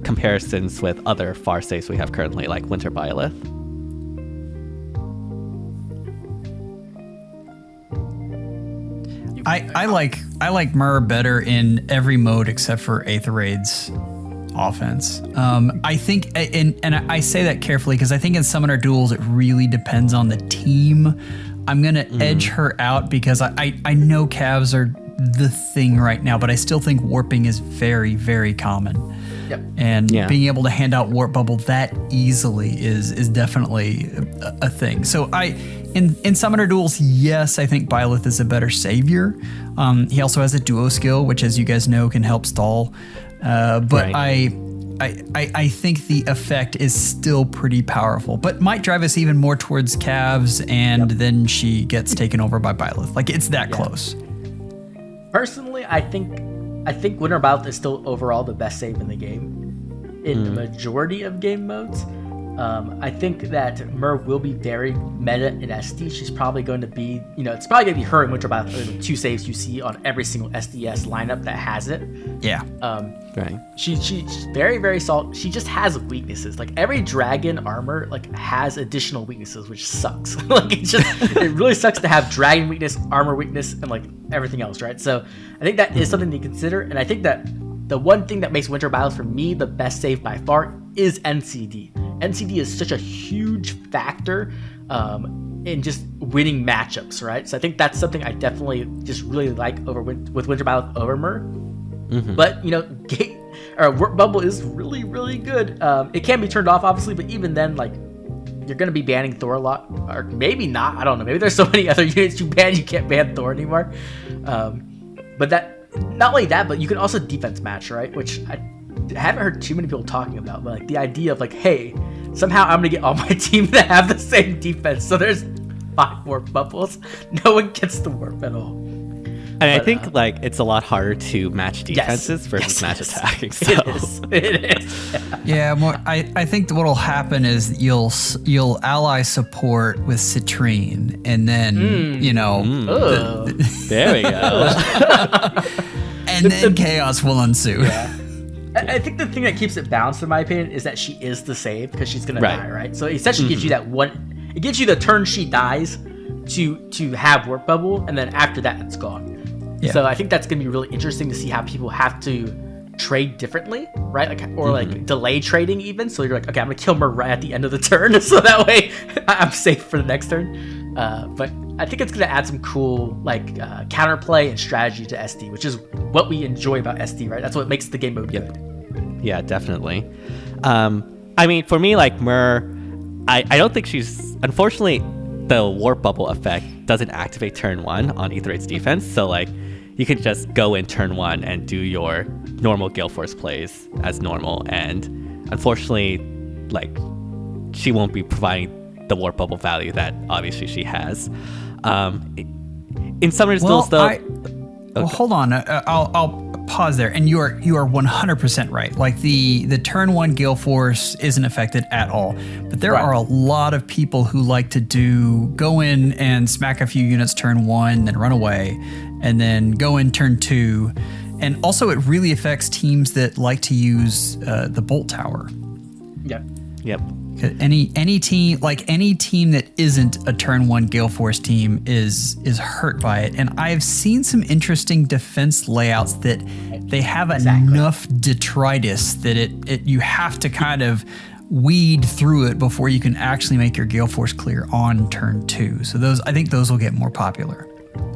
comparisons with other far saves we have currently, like Winter Byleth? I like Myrrh better in every mode except for Aether Raid's offense. I think, and I say that carefully because I think in Summoner Duels it really depends on the team. I'm gonna edge her out because I know Cavs are the thing right now, but I still think warping is very, very common. Yep. And being able to hand out warp bubble that easily is definitely a thing. So in Summoner Duels, yes, I think Byleth is a better savior. He also has a duo skill, which, as you guys know, can help stall. But I think the effect is still pretty powerful, but might drive us even more towards Cavs, and then she gets taken over by Byleth. It's that close. Personally, I think Winter Byleth is still overall the best save in the game in the majority of game modes. I think that Myrrh will be very meta in SD. She's probably going to be, it's probably going to be her and Winter Byleth are the 2 saves you see on every single SDS lineup that has it. Yeah. Right. She's very, very solid. She just has weaknesses. Every dragon armor has additional weaknesses, which sucks. It really sucks to have dragon weakness, armor weakness, and everything else, right? So I think that is something to consider. And I think that the one thing that makes Winter Byleth for me the best save by far is NCD. NCD is such a huge factor in just winning matchups, right? So I think that's something I definitely just really like with Winter Byleth over Myrrh. But warp bubble is really, really good. It can be turned off, obviously, but even then, you're gonna be banning Thor a lot, or maybe not. I don't know. Maybe there's so many other units you can't ban Thor anymore. But that, not only that, but you can also defense match, right? Which I haven't heard too many people talking about. But the idea of hey, somehow I'm gonna get all my team to have the same defense, so there's 5 warp bubbles. No one gets the warp at all. And I think it's a lot harder to match defenses versus match attacking. So. It is. Yeah, more. I think what'll happen is you'll ally support with Citrine, and then there we go. And then chaos will ensue. Yeah. I think the thing that keeps it balanced, in my opinion, is that she is the save because she's gonna die, right? So it essentially gives you that one. it gives you the turn she dies to have warp bubble, and then after that it's gone. So I think that's gonna be really interesting to see how people have to trade differently, right? Like, or like delay trading even. So you're like, okay, I'm gonna kill Myrrh right at the end of the turn, so that way I'm safe for the next turn. But I think it's gonna add some cool like counterplay and strategy to SD, which is what we enjoy about SD, right? That's what makes the game mode good. Yeah, definitely. I mean, for me, like Myrrh, I don't think she's, unfortunately, the warp bubble effect doesn't activate turn 1 on Aether8's defense, so like you can just go in turn 1 and do your normal Gale Force plays as normal, and unfortunately, like, she won't be providing the warp bubble value that obviously she has. In Summoner's Duels, though... Well, hold on. I'll pause there. And you are 100% right. Like the turn 1 Gale Force isn't affected at all. But there are a lot of people who like to go in and smack a few units turn 1, then run away, and then go in turn 2. And also, it really affects teams that like to use the Bolt Tower. Yep. Any team that isn't a turn 1 Gale Force team is hurt by it. And I've seen some interesting defense layouts that they have enough detritus that you have to kind of weed through it before you can actually make your Gale Force clear on turn 2. So I think those will get more popular.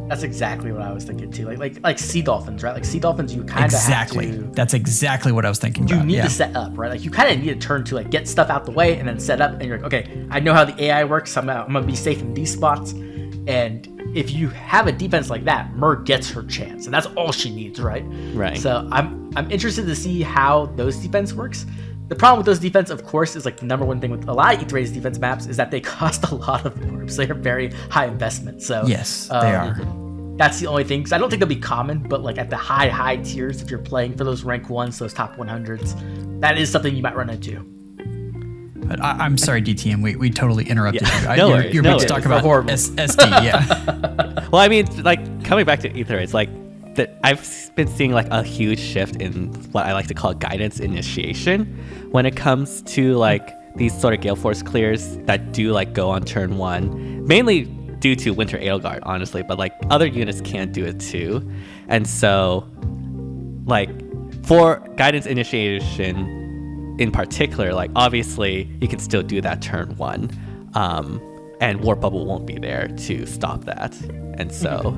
That's exactly what I was thinking too. Like Sea Dolphins, right? Like Sea Dolphins, you kind of have to... That's exactly what I was thinking about. You need to set up, right? Like you kind of need a turn to like get stuff out the way and then set up, and you're like, okay, I know how the AI works. I'm gonna be safe in these spots. And if you have a defense like that, Myrrh gets her chance, and that's all she needs, right? Right. So I'm interested to see how those defense works. The problem with those defense, of course, is like the number one thing with a lot of Aether8's defense maps is that they cost a lot of orbs. They're very high investment. So yes, they are. That's the only thing. Because I don't think they'll be common, but like at the high tiers, if you're playing for those rank 1s, those top 100s, that is something you might run into. But I'm sorry, DTM, we totally interrupted you. No worries, you're about to talk about SD, yeah. Well, I mean, like coming back to Aether8, like I've been seeing like a huge shift in what I like to call guidance initiation when it comes to like these sort of Gale Force clears that do like go on turn 1, mainly due to Winter Edelgard, honestly, but like other units can do it too. And so like for guidance initiation in particular, like obviously you can still do that turn 1, and Warp Bubble won't be there to stop that. And so,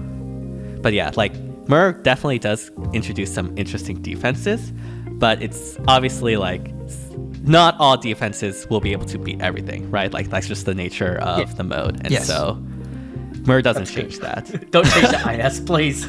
but yeah, like Myrrh definitely does introduce some interesting defenses, but it's obviously like not all defenses will be able to beat everything, right? Like that's just the nature of the mode. And so Myrrh doesn't change that. Don't change the IS, please.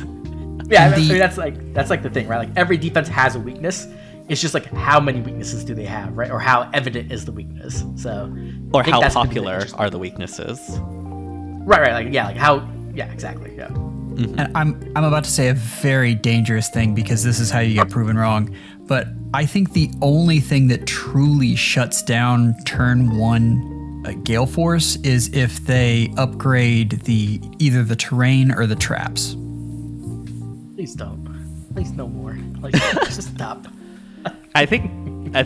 Yeah, I mean, that's like the thing, right? Like every defense has a weakness. It's just like how many weaknesses do they have, right? Or how evident is the weakness? So, or how popular are the weaknesses? Right. Like how? Yeah, exactly. Yeah. Mm-hmm. And I'm about to say a very dangerous thing because this is how you get proven wrong. But I think the only thing that truly shuts down turn 1 Gale Force is if they upgrade either the terrain or the traps. Please don't. Please no more. Like just stop. I think. I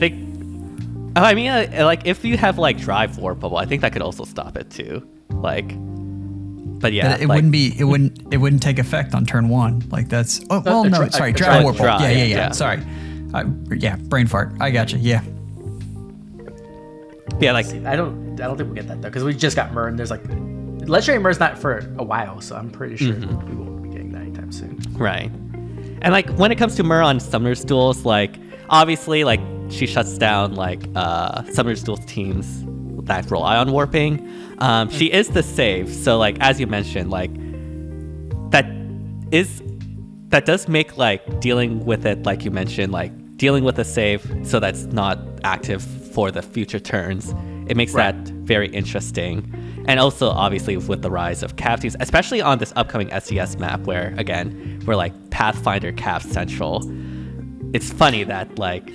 mean, like if you have like Drive Warp Bubble, I think that could also stop it too. Like, but yeah, but it wouldn't take effect on turn 1. Like that's. Oh well, no, sorry, Drive Warp Bubble. Yeah. Sorry. Brain fart. I got you. Yeah. Yeah, like I don't think we'll get that though because we just got Myrrh and there's like Legendary Myrrh's not for a while, so I'm pretty sure we won't be getting that anytime soon. Right. And like when it comes to Myrrh on Summoner's Duels, like obviously like she shuts down like Summoner's Duels teams that rely on warping. She is the save, so like as you mentioned, like that does make like dealing with it, like you mentioned, like dealing with a save so that's not active for the future turns. It makes that very interesting. And also, obviously, with the rise of Cav teams, especially on this upcoming SES map where, again, we're like Pathfinder Cav Central, it's funny that, like,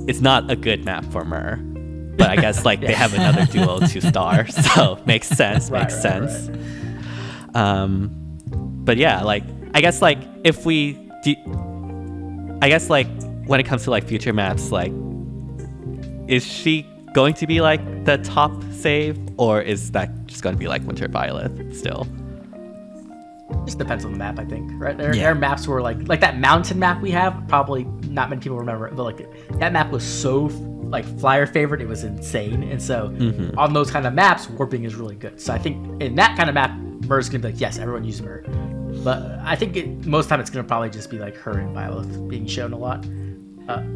it's not a good map for Myrrh. But I guess, like, they have another duo to star, so makes sense, makes sense. But yeah, like, I guess, like, I guess, like, when it comes to, like, future maps, like, is she going to be like the top save, or is that just going to be like Winter Violet still? Just depends on the map, I think. Right, there are maps where like that mountain map we have. Probably not many people remember it, but like that map was so like flyer favorite, it was insane. And so on those kind of maps, warping is really good. So I think in that kind of map, Myrrh's gonna be like, yes, everyone use Myrrh. But I think most time it's gonna probably just be like her and Violet being shown a lot.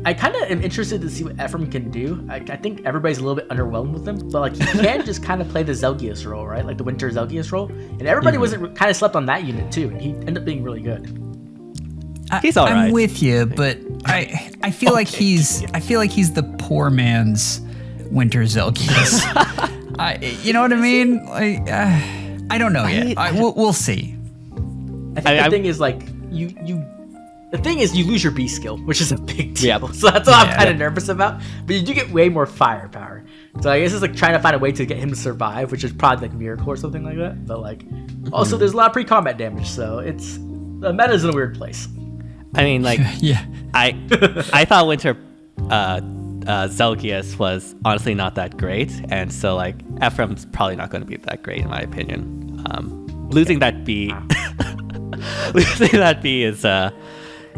I kind of am interested to see what Ephraim can do. I think everybody's a little bit underwhelmed with him, but like he can just kind of play the Zelgius role, right? Like the Winter Zelgius role, and everybody wasn't kind of slept on that unit too, and he ended up being really good. He's all right. I'm with you, but I feel like he's the poor man's Winter Zelgius. You know what I mean? Like I don't know yet. We'll see. I think the thing is like the thing is you lose your B skill, which is a big deal. Yeah. So that's what I'm kind of nervous about. But you do get way more firepower. So I guess it's like trying to find a way to get him to survive, which is probably like Miracle or something like that. But like also there's a lot of pre-combat damage, so it's the meta's in a weird place. I mean, like yeah. I thought Winter Zelgius was honestly not that great, and so like Ephraim's probably not going to be that great in my opinion. Losing that B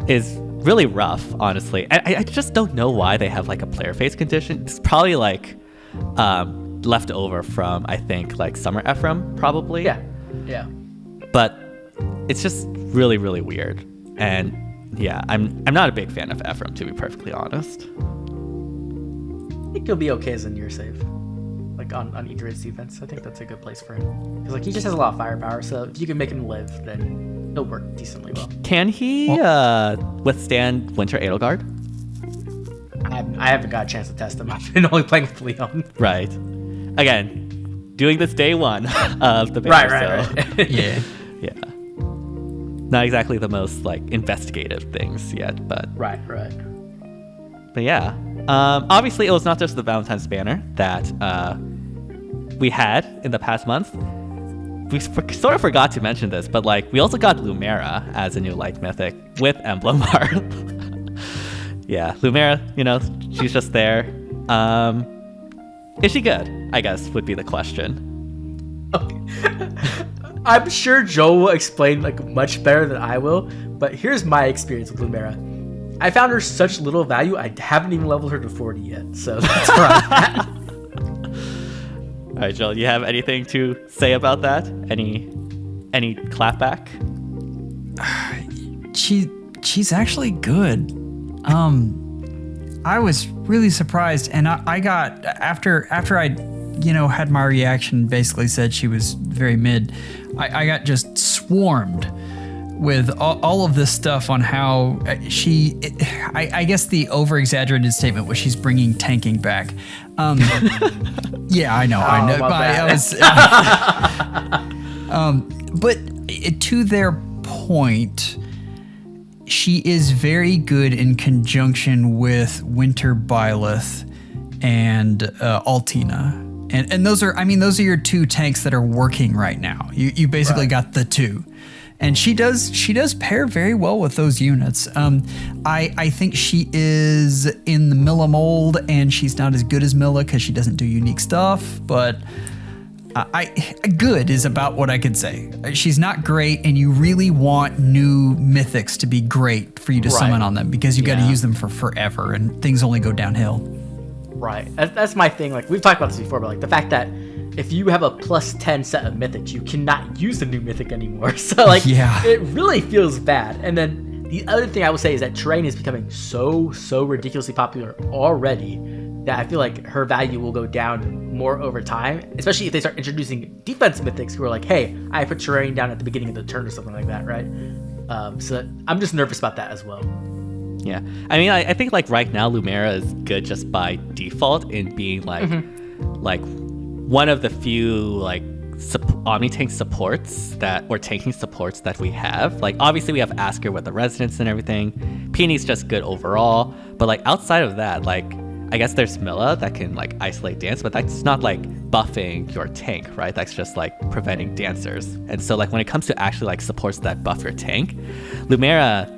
is really rough, honestly. I just don't know why they have like a player face condition. It's probably like left over from, I think, like Summer Ephraim, probably. Yeah. But it's just really, really weird. And yeah, I'm not a big fan of Ephraim, to be perfectly honest. I think he'll be okay as a near save. Like on Igrene's defense. I think that's a good place for him. Because like he just has a lot of firepower, so if you can make him live, then he'll work decently well. Can he withstand Winter Edelgard? I haven't got a chance to test him. I've been only playing with Lyon. Right. Again, doing this day one of the beta. Right. Yeah. Yeah. Not exactly the most like investigative things yet, but right. But yeah. Obviously, it was not just the Valentine's banner that we had in the past month. We sort of forgot to mention this, but like we also got Lumera as a new light mythic with Emblem Heroes. Yeah, Lumera, she's just there. Is she good? I guess would be the question. Okay. I'm sure Joel will explain like much better than I will, but here's my experience with Lumera. I found her such little value, I haven't even leveled her to 40 yet, so that's where I'm at. All right, Joel, you have anything to say about that? Any clapback? She's actually good. I was really surprised, and I got after I had my reaction, basically said she was very mid. I got just swarmed with all of this stuff on how I guess the over-exaggerated statement was she's bringing tanking back. Yeah, I know. But to their point, she is very good in conjunction with Winter Byleth and Altina. And those are your two tanks that are working right now. You basically got the two. And she does pair very well with those units. I think she is in the Milla mold, and she's not as good as Milla because she doesn't do unique stuff. But good is about what I could say. She's not great, and you really want new mythics to be great for you to summon on them because you got to use them for forever, and things only go downhill. Right. That's my thing. Like we've talked about this before, but like the fact that if you have a plus 10 set of mythics, you cannot use the new mythic anymore. So like, it really feels bad. And then the other thing I will say is that terrain is becoming so ridiculously popular already that I feel like her value will go down more over time, especially if they start introducing defense mythics who are like, hey, I put terrain down at the beginning of the turn or something like that, right? So I'm just nervous about that as well. Yeah. I mean, I think like right now Lumera is good just by default in being like one of the few like omni-tank supports tanking supports that we have. Like obviously we have Asker with the resonance and everything. Peony's just good overall, but like outside of that, like I guess there's Milla that can like isolate dance, but that's not like buffing your tank, right? That's just like preventing dancers. And so like when it comes to actually like supports that buff your tank, Lumera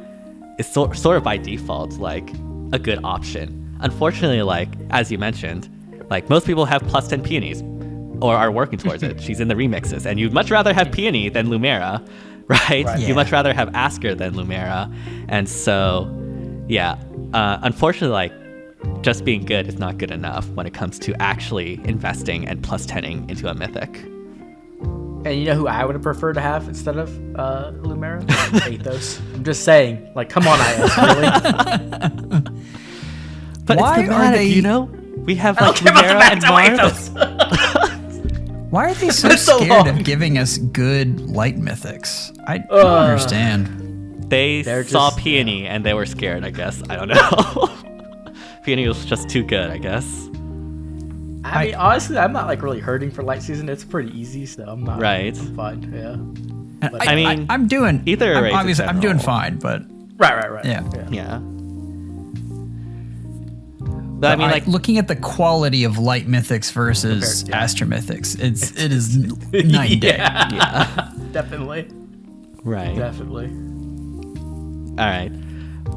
is sort of by default like a good option. Unfortunately, like as you mentioned, Like most people have plus 10 peonies or are working towards it. She's in the remixes, and you'd much rather have peony than Lumera, right? Right. You'd much rather have Asker than Lumera. And so, yeah, unfortunately, like, just being good is not good enough when it comes to actually investing and plus 10ing into a mythic. And you know who I would have preferred to have instead of Lumera? Athos. I'm just saying, like, come on, IS, really? But Why it's are thematic, they- you know? We have I like don't care about the Lumera and Max, I want Marth. Athos. Why are they so It's so scared long. of giving us good light mythics? I don't understand. They're saw Peony and they were scared, I guess. I don't know. Peony was just too good, I guess. I mean, honestly, I'm not like really hurting for light season. It's pretty easy, so I'm not. Right. I'm fine. Yeah. I mean, I'm doing either I'm, race in obviously, I'm doing general. fine, but Right. Yeah. Yeah. But I mean, like, looking at the quality of light mythics versus Compared, yeah. Astro mythics, it is night and day. yeah. Definitely. Right. Definitely. All right.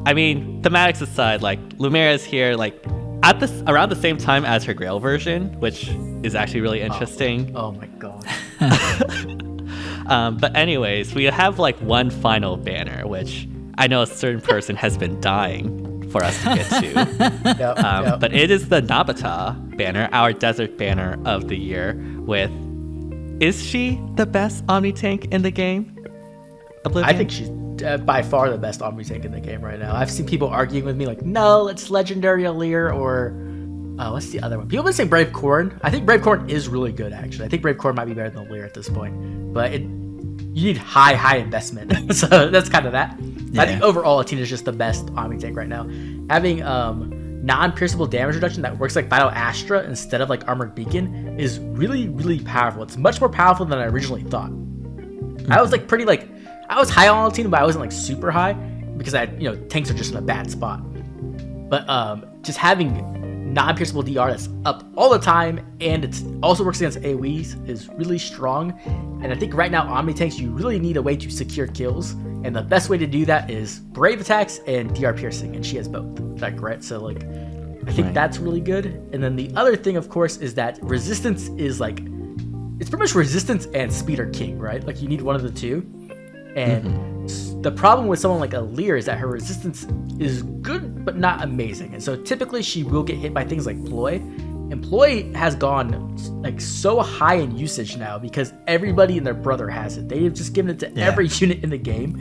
I mean, thematics aside, like Lumera's here, like at this around the same time as her Grail version, which is actually really interesting. Oh my god. But anyways, we have like one final banner, which I know a certain person has been dying for us to get to. Yep. But it is the Nabata banner, our desert banner of the year. With, is she the best Omni tank in the game? Oblivion? I think she's by far the best Omni tank in the game right now. I've seen people arguing with me like, no, it's Legendary Alir or what's the other one? People have been saying Brave Corn. I think Brave Corn is really good actually. I think Brave Corn might be better than Alir at this point, but you need high investment. So that's kind of that. Yeah. I think overall Atina is just the best Omni tank right now. Having non-pierceable damage reduction that works like Vital Astra instead of like Armored Beacon is really powerful. It's much more powerful than I originally thought. I was I was high on Altina, but I wasn't like super high because tanks are just in a bad spot. But just having non-pierceable DR that's up all the time and it also works against AoEs is really strong. And I think right now Omni tanks, you really need a way to secure kills, and the best way to do that is Brave attacks and DR piercing, and she has both. Like, right? So like, I think that's really good. And then the other thing, of course, is that resistance is like, it's pretty much resistance and speed are king, right? Like you need one of the two. And the problem with someone like Alir is that her resistance is good but not amazing, and so typically she will get hit by things like Ploy. And Ploy has gone like so high in usage now because everybody and their brother has it. They've just given it to every unit in the game,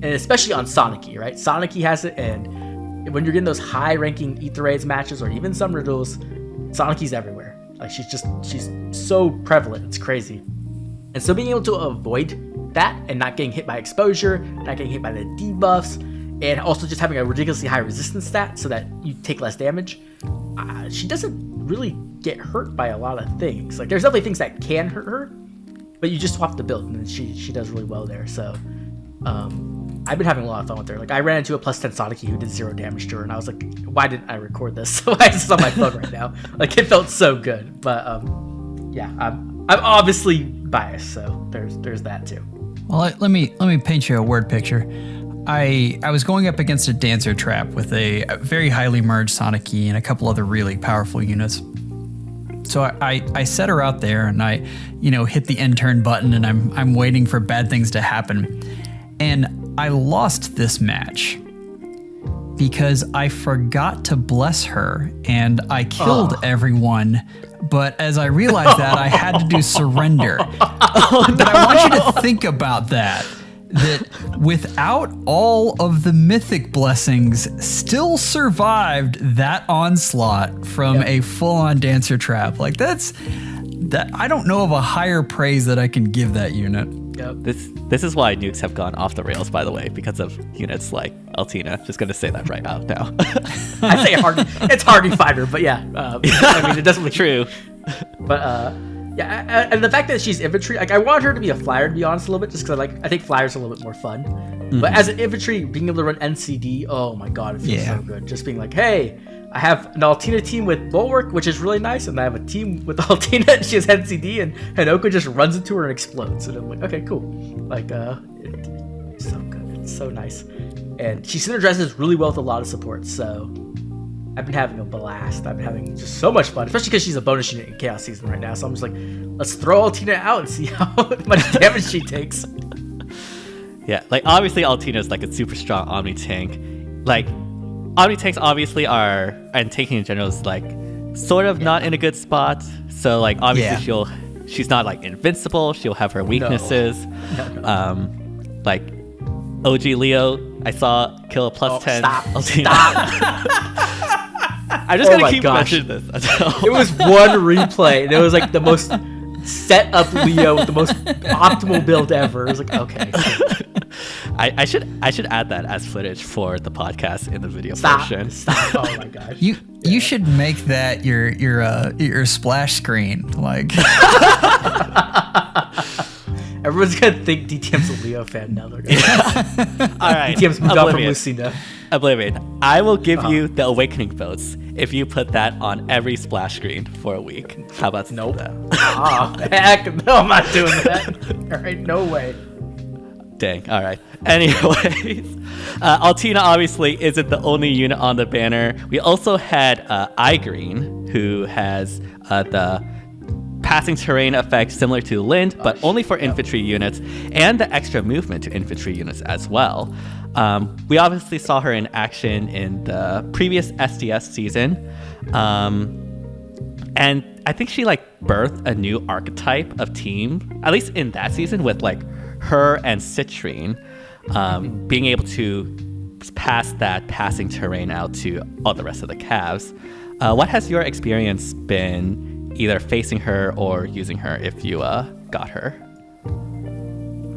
and especially on Sonic-y, right? Sonic-y has it, and when you're getting those high-ranking Ether Raids matches or even Summoner Duels, Sonic-y's everywhere. Like she's so prevalent, it's crazy. And so being able to avoid that and not getting hit by exposure, not getting hit by the debuffs, and also just having a ridiculously high resistance stat so that you take less damage, she doesn't really get hurt by a lot of things. Like there's definitely things that can hurt her, but you just swap the build and she does really well there. So I've been having a lot of fun with her. Like I ran into a plus 10 Sonic who did 0 damage to her, and I was like, why didn't I record this? Why is this on my phone right now? Like it felt so good. But yeah, I'm obviously biased, so there's that too. Well, let me paint you a word picture. I was going up against a Dancer Trap with a very highly merged Sonic E and a couple other really powerful units. So I set her out there and I, hit the end turn button and I'm waiting for bad things to happen. And I lost this match because I forgot to bless her and I killed everyone. But as I realized that, I had to do surrender. But I want you to think about that without all of the mythic blessings, still survived that onslaught from a full-on Dancer Trap. Like that. I don't know of a higher praise that I can give that unit. Yep. This is why nukes have gone off the rails, by the way, because of units like Altina. Just gonna say that right out now. I say it's hard to fight her, but yeah. I mean, it doesn't look True. But yeah, and the fact that she's infantry, like I want her to be a flyer, to be honest, a little bit, just because I think flyers are a little bit more fun. But as an infantry, being able to run NCD, oh my god, it feels so good. Just being like, hey, I have an Altina team with Bulwark, which is really nice, and I have a team with Altina, and she has NCD, and Hinoka just runs into her and explodes. And I'm like, okay, cool. Like, it's so good. It's so nice. And she synergizes really well with a lot of support, so I've been having a blast. I've been having just so much fun, especially because she's a bonus unit in Chaos Season right now. So I'm just like, let's throw Altina out and see how much damage she takes. Yeah, like obviously Altina's like a super strong Omni tank. Like Omni tanks obviously are, and tanking in general is like sort of not in a good spot. So like obviously she's not like invincible. She'll have her weaknesses. No. Like OG Leo, I saw kill a plus 10 Altina. I'm just gonna keep mentioning this. It was one replay, and it was like the most set up Leo with the most optimal build ever. It was like, okay. I should add that as footage for the podcast in the video portion. Stop! Oh my gosh. You should make that your splash screen. Like everyone's gonna think DTM's a Leo fan now. They're gonna all right. DTM's moved on from Lucina. Oblivion. I will give you the awakening votes if you put that on every splash screen for a week. How about nope? that? Oh heck no! I'm not doing that. All right, no way. Dang. All right. Anyways, Altina obviously isn't the only unit on the banner. We also had Igrene, who has the passing terrain effect similar to Lind, but only for infantry units, and the extra movement to infantry units as well. We obviously saw her in action in the previous SDS season. And I think she like birthed a new archetype of team, at least in that season, with like her and Citrine being able to pass that passing terrain out to all the rest of the calves. What has your experience been either facing her or using her if you got her?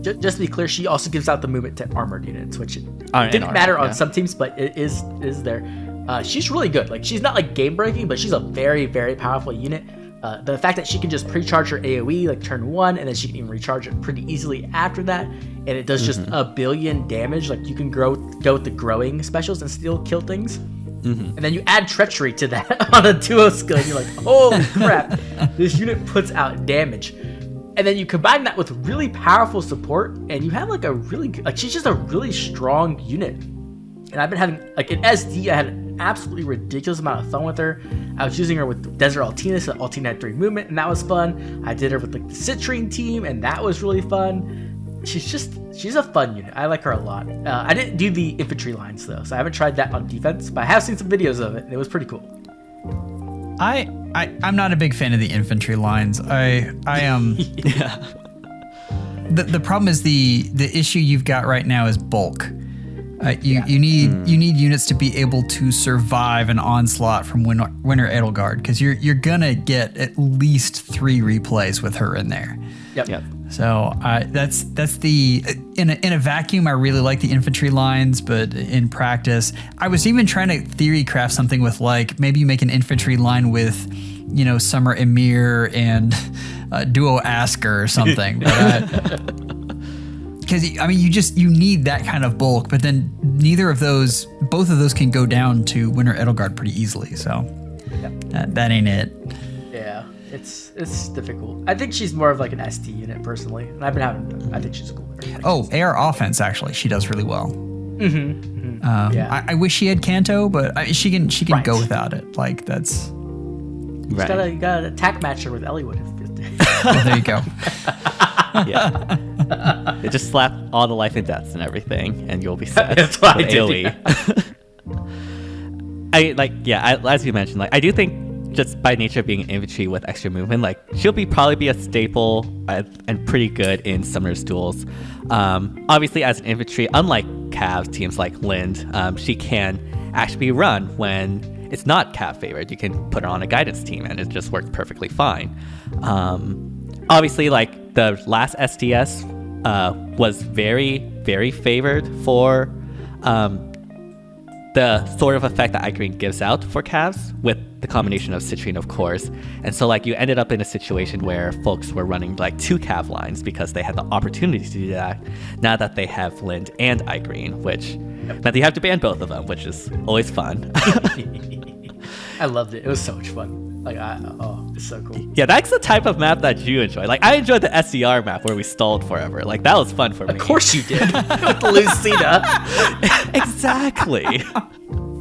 Just to be clear, she also gives out the movement to armored units, which didn't matter on some teams, but it is there. She's really good. Like, she's not like game breaking, but she's a very, very powerful unit. The fact that she can just pre-charge her AoE like turn 1, and then she can even recharge it pretty easily after that, and it does just a billion damage. Like, you can go with the growing specials and still kill things. And then you add treachery to that on a duo skill, and you're like, holy crap, this unit puts out damage. And then you combine that with really powerful support, and you have like a really good, like, she's just a really strong unit. And I've been having, like, in SD, I had an absolutely ridiculous amount of fun with her. I was using her with Desert Altina, so Altina had 3 movement, and that was fun. I did her with like the Citrine team, and that was really fun. She's a fun unit. I like her a lot. I didn't do the infantry lines though, so I haven't tried that on defense, but I have seen some videos of it, and it was pretty cool. I'm not a big fan of the infantry lines. I am. Yeah. The problem is the issue you've got right now is bulk. You need units to be able to survive an onslaught from Winter Edelgard, because you're gonna get at least 3 replays with her in there. Yep. So that's the in a vacuum. I really like the infantry lines, but in practice, I was even trying to theory craft something with like maybe you make an infantry line with, you know, Summer Emir and Duo Asker or something. Because I mean, you need that kind of bulk, but then both of those can go down to Winter Edelgard pretty easily. So that ain't it. Yeah, it's difficult. I think she's more of like an ST unit personally, and I think she's a cool unit. Oh, AR offense actually, she does really well. Yeah. I wish she had Kanto, but she can Right. go without it. Like that's. You gotta attack match her with Elliewood. Well, there you go. Yeah. They just slap all the life and deaths and everything, and you'll be set. That's what I did. AoE. As you mentioned, like I do think just by nature of being an infantry with extra movement, like she'll probably be a staple and pretty good in Summoner's duels. Obviously, as an infantry, unlike Cav teams like Lind, she can actually run when it's not Cav favored. You can put her on a guidance team, and it just works perfectly fine. Obviously, like the last SDS was very, very favored for the sort of effect that Igrene gives out for Cavs, with the combination of Citrine, of course. And so like you ended up in a situation where folks were running like 2 Cav lines because they had the opportunity to do that, now that they have Lind and Igrene, which meant that you have to ban both of them, which is always fun. I loved it. It was so much fun. Like, it's so cool. Yeah, that's the type of map that you enjoy. Like, I enjoyed the SCR map where we stalled forever. Like, that was fun for me. Of course you did. With Lucina. Exactly.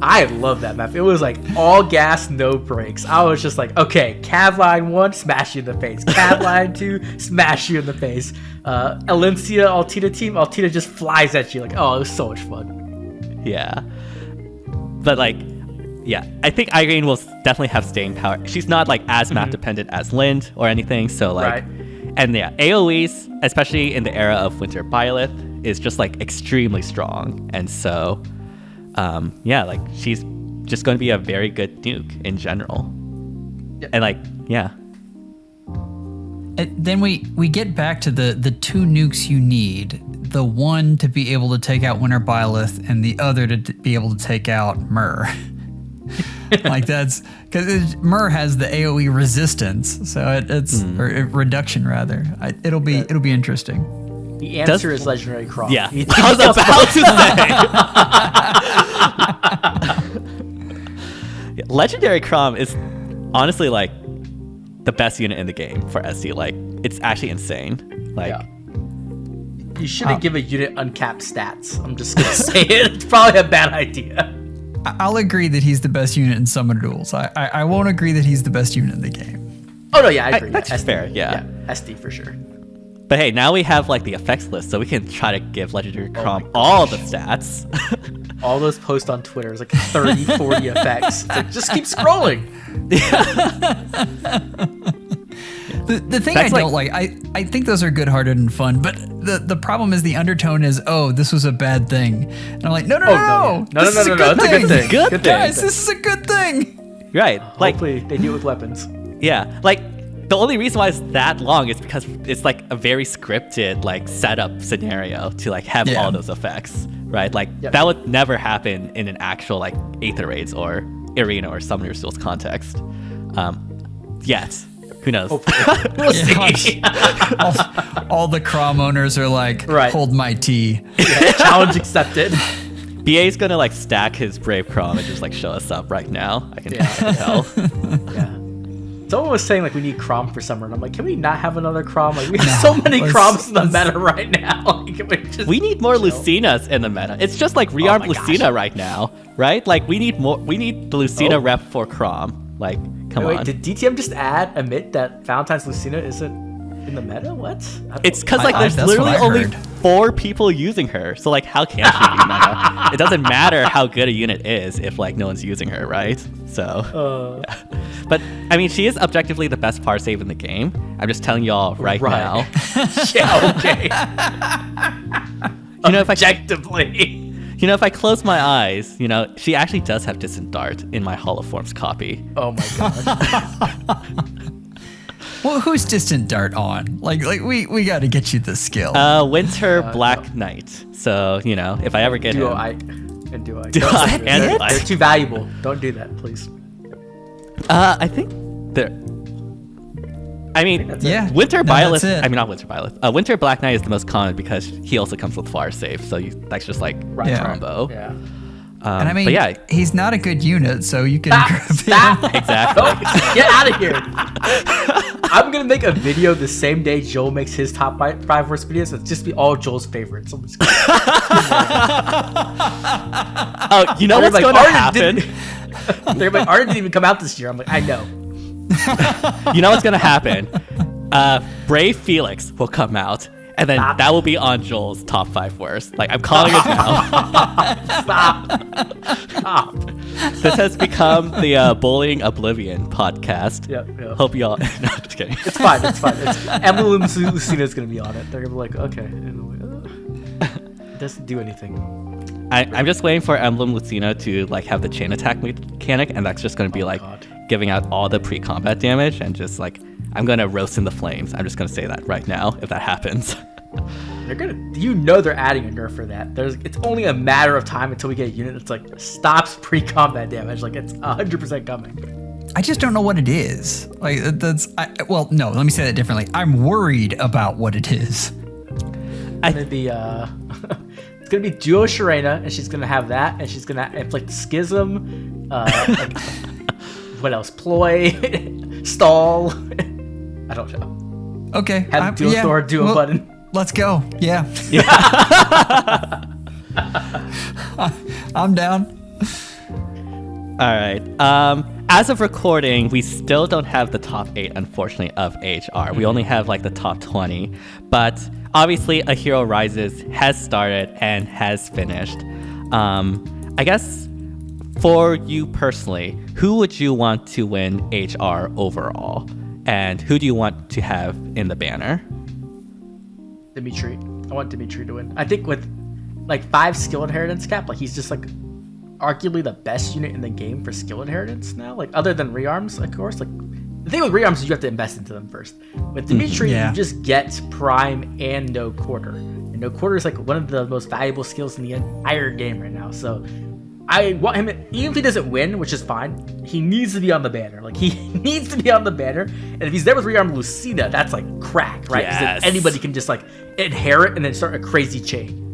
I love that map. It was like all gas, no brakes. I was just like, okay, Cav line 1, smash you in the face. Cav line 2, smash you in the face. Alencia Altina team, Altina just flies at you. Like, oh, it was so much fun. Yeah. But like, yeah, I think Igrene will definitely have staying power. She's not like as map dependent as Lind or anything. So like, and yeah, AoEs, especially in the era of Winter Byleth, is just like extremely strong. And so, yeah, like she's just going to be a very good nuke in general. Yep. And like, yeah. And then we get back to the two nukes you need. The one to be able to take out Winter Byleth and the other to be able to take out Myrrh. Like that's because Myrrh has the AoE resistance, so it's or reduction rather. It'll be interesting. The answer is Legendary Chrom. Yeah, I was about to say. Yeah, Legendary Chrom is honestly like the best unit in the game for SD. Like it's actually insane. Like you shouldn't give a unit uncapped stats. I'm just gonna say it. It's probably a bad idea. I'll agree that he's the best unit in Summoner Duels. I won't agree that he's the best unit in the game. Oh no, yeah, I agree. That's SD, fair. Yeah, SD for sure. But hey, now we have like the effects list, so we can try to give Legendary Chrom all the stats. All those posts on Twitter is like 30, 40 effects. It's like, just keep scrolling. The thing that's I don't like, I think those are good-hearted and fun, but the problem is the undertone is, oh, this was a bad thing. And I'm like, no. This is a good thing. Good guys, this is a good thing. Right. Like, hopefully they do it with weapons. Yeah. Like, the only reason why it's that long is because it's like a very scripted like setup scenario to like have all those effects, right? Like that would never happen in an actual like Aether Raids or Arena or Summoner Duels context. Yet. Who knows? We'll see. all the Chrom owners are like, hold my tea. Yeah, challenge accepted. BA's gonna like stack his Brave Chrom and just like show us up right now. I can tell. Yeah. Someone was saying like we need Chrom for summer, and I'm like, can we not have another Chrom? Like we have so many Chroms in the meta right now. Like, we need more Lucinas in the meta. It's just like rearmed Lucina right now, right? Like we need more. We need the Lucina rep for Chrom. Like, come on. Did DTM just admit that Valentine's Lucina isn't in the meta? What? It's because like there's literally only 4 people using her. So like, how can she be meta? It doesn't matter how good a unit is if like no one's using her, right? So, but I mean, she is objectively the best par save in the game. I'm just telling y'all right now. Yeah. Okay. You know, objectively. You know, if I close my eyes, you know, she actually does have Distant Dart in my Hall of Forms copy. Oh my gosh. Well, who's Distant Dart on? Like we got to get you the skill. Winter Black Knight. So, you know, if I ever get Duo him. Ike and Duo Ike. They're too valuable. Don't do that, please. I think they're... I mean, Winter Byleth. I mean, not Winter Byleth. Winter Black Knight is the most common because he also comes with fire save, so that's just like combo. Yeah. And I mean, he's not a good unit, so you can stop. Exactly. Get out of here. I'm gonna make a video the same day Joel makes his top 5 worst videos. It'll just be all Joel's favorites. Oh, you know what's going to happen? They're like, Arden didn't even come out this year. I'm like, I know. You know what's gonna happen? Brave Felix will come out, and then that will be on Joel's top 5 worst. Like, I'm calling it now. Stop. This has become the Bullying Oblivion podcast. Yep. Hope y'all. No, just kidding. It's fine. Emblem Lucina is gonna be on it. They're gonna be like, okay. It doesn't do anything. I'm just waiting for Emblem Lucina to like have the chain attack mechanic, and that's just gonna be giving out all the pre-combat damage, and just like I'm gonna roast in the flames. I'm just gonna say that right now if that happens. They're adding a nerf for that. It's only a matter of time until we get a unit that's like stops pre-combat damage. Like it's 100% coming. I just don't know what it is. Like well, no. Let me say that differently. I'm worried about what it is. It's gonna be it's gonna be Duo Sharena, and she's gonna have that, and she's gonna inflict the Schism. What else? Ploy, stall. I don't know. Okay. Have dual sword, dual button. Let's go. Yeah. I'm down. All right. As of recording, we still don't have the top 8, unfortunately, of HR. We only have like the top 20. But obviously, A Hero Rises has started and has finished. I guess for you personally, who would you want to win HR overall? And who do you want to have in the banner? Dimitri. I want Dimitri to win. I think with like 5 skill inheritance cap, like he's just like arguably the best unit in the game for skill inheritance now. Like other than rearms, of course. Like the thing with rearms is you have to invest into them first. With Dimitri, you just get prime and no quarter. And no quarter is like one of the most valuable skills in the entire game right now. So I want him, even if he doesn't win, which is fine, he needs to be on the banner. Like, he needs to be on the banner. And if he's there with rearm Lucina, that's like crack, right? Because then anybody can just like inherit and then start a crazy chain.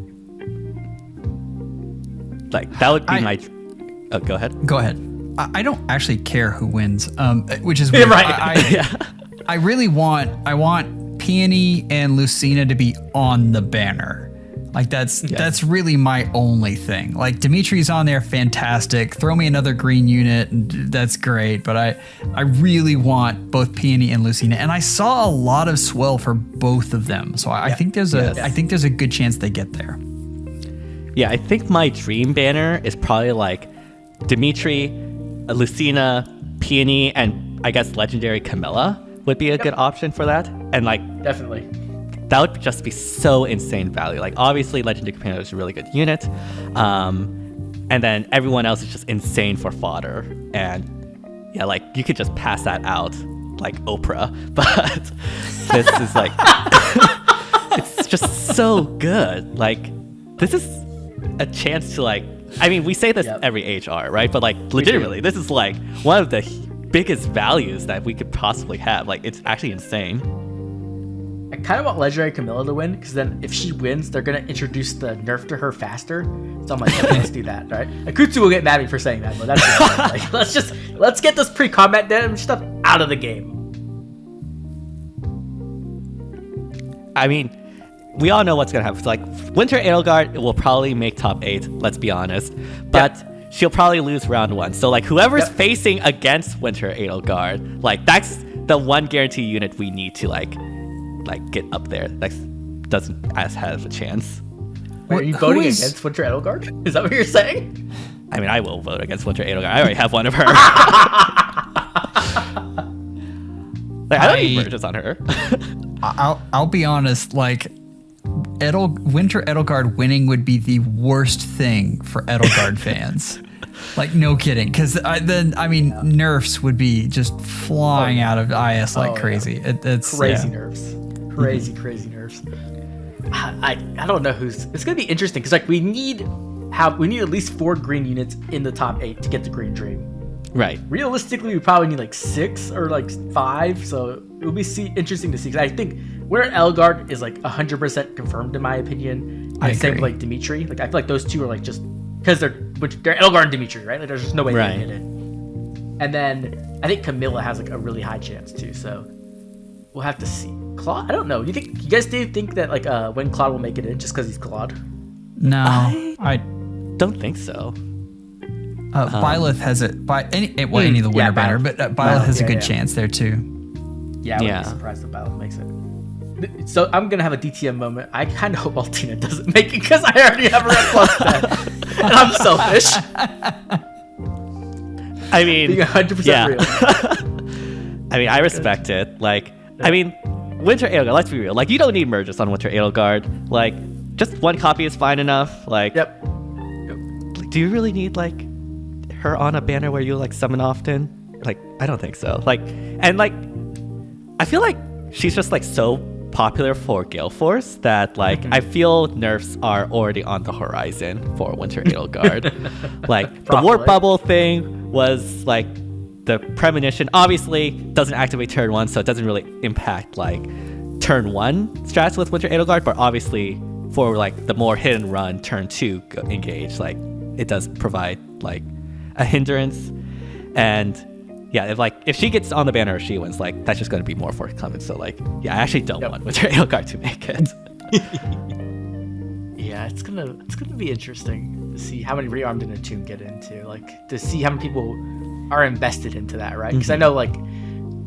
Like, that would be my... Oh, go ahead. Go ahead. I don't actually care who wins, which is weird. Right. I really want Peony and Lucina to be on the banner. Like that's really my only thing. Like Dimitri's on there, fantastic. Throw me another green unit, and that's great. But I really want both Peony and Lucina, and I saw a lot of swell for both of them. So I think there's a good chance they get there. Yeah, I think my dream banner is probably like Dimitri, Lucina, Peony, and I guess Legendary Camilla would be a good option for that. And like definitely. That would just be so insane value. Like, obviously, Legendary Camilla is a really good unit. And then everyone else is just insane for fodder. And yeah, like, you could just pass that out like Oprah. But this is like, it's just so good. Like, this is a chance to like, I mean, we say this every HR, right? But like, legitimately, this is like one of the biggest values that we could possibly have. Like, it's actually insane. I kind of want Legendary Camilla to win, because then if she wins, they're going to introduce the nerf to her faster. So I'm like, let's do that, right? Akutsu will get mad at me for saying that, but that's like, let's get this pre-combat damage stuff out of the game. I mean, we all know what's going to happen. It's like, Winter Edelgard will probably make top 8, let's be honest. But she'll probably lose round 1. So like, whoever's facing against Winter Edelgard, like, that's the one guarantee unit we need to like get up there. That doesn't as have a chance. Wait, are you voting against Winter Edelgard? Is that what you're saying? I mean, I will vote against Winter Edelgard. I already have one of her. Like, I don't need merges on her. I'll be honest, like, Winter Edelgard winning would be the worst thing for Edelgard fans. Like, no kidding. Because nerfs would be just flying out of IS like crazy. It's crazy nerfs. Crazy nerfs. I don't know it's gonna be interesting, because like we need at least 4 green units in the top 8 to get the Green Dream. Right. Realistically, we probably need like 6 or like 5, so it will be interesting to see. Because I think where Edelgard is like 100% confirmed in my opinion. I agree. Same with like Dimitri. Like I feel like those two are like just because they're Edelgard and Dimitri, right? Like there's just no way they can get it. And then I think Camilla has like a really high chance too. So we'll have to see. Claude, I don't know. You guys do think that like when Claude will make it in just because he's Claude? No, I don't think so. Byleth has it by any of the winner banner, but Byleth has a good chance there too. Yeah, I wouldn't be surprised if Byleth makes it. So I'm gonna have a DTM moment. I kind of hope Altina doesn't make it, because I already have a red plus 10, and I'm selfish. I mean, being 100% real. I mean, I respect it. Like, I mean, Winter Edelgard, let's be real. Like, you don't need merges on Winter Edelgard. Like, just one copy is fine enough. Like, like, do you really need like her on a banner where you like summon often? Like, I don't think so. Like, and like, I feel like she's just like so popular for Gale Force that like I feel nerfs are already on the horizon for Winter Edelgard. Like, the warp bubble thing was like the premonition. Obviously doesn't activate turn 1, so it doesn't really impact like turn 1 strats with Winter Edelgard, but obviously for like the more hit and run turn 2 engage, like it does provide like a hindrance. And yeah, if she gets on the banner or she wins, like that's just going to be more forthcoming. So like, yeah, I actually don't want Winter Edelgard to make it. Yeah, it's gonna be interesting to see how many rearmed and attuned get into, like to see how many people are invested into that, right? Because I know like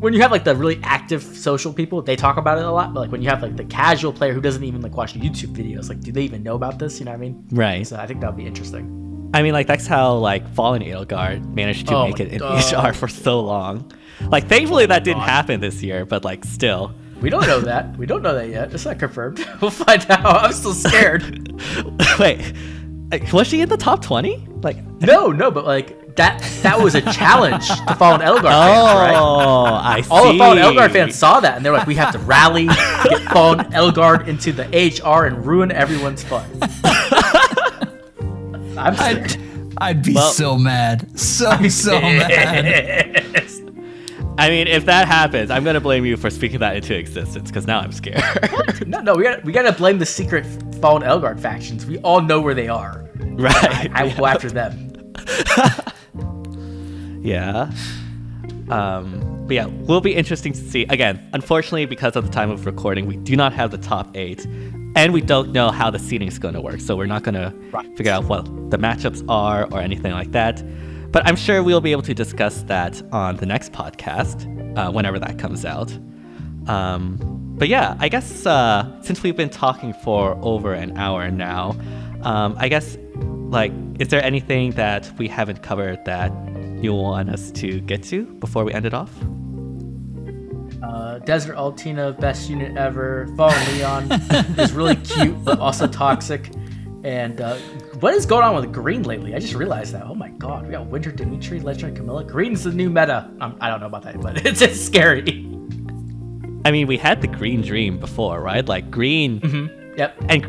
when you have like the really active social people, they talk about it a lot, but like when you have like the casual player who doesn't even like watch YouTube videos, like do they even know about this? You know what I mean? Right. So I think that'll be interesting. I mean, like that's how like Fallen Edelgard managed to make it in HR for so long. Like thankfully that didn't happen this year, but like still. We don't know that. We don't know that yet. It's not confirmed. We'll find out. I'm still scared. Wait, was she in the top 20? Like no, but like that was a challenge to Fallen Edelgard fans, right? Oh, I see. All the Fallen Edelgard fans saw that, and they're like, we have to rally, get Fallen Edelgard into the HR, and ruin everyone's fun. I'm scared. I'd be so mad. So mad. I mean, if that happens, I'm gonna blame you for speaking that into existence because now I'm scared. No, we gotta blame the secret Fallen Edelgard factions. We all know where they are. Right. I will go after them. Yeah. But yeah, will be interesting to see. Again, unfortunately, because of the time of recording, we do not have the top 8, and we don't know how the seeding is going to work. So we're not going to figure out what the matchups are or anything like that. But I'm sure we'll be able to discuss that on the next podcast, whenever that comes out. But yeah, I guess since we've been talking for over an hour now, I guess, like, is there anything that we haven't covered that you want us to get to before we end it off? Desert Altina, best unit ever. Fallen Lyon is really cute, but also toxic. And what is going on with green lately? I just realized that. Oh my god, we got Winter Dimitri, Legendary Camilla. Green's the new meta. I don't know about that, but it's scary. I mean, we had the Green Dream before, right? Like green. Mm-hmm. Yep. And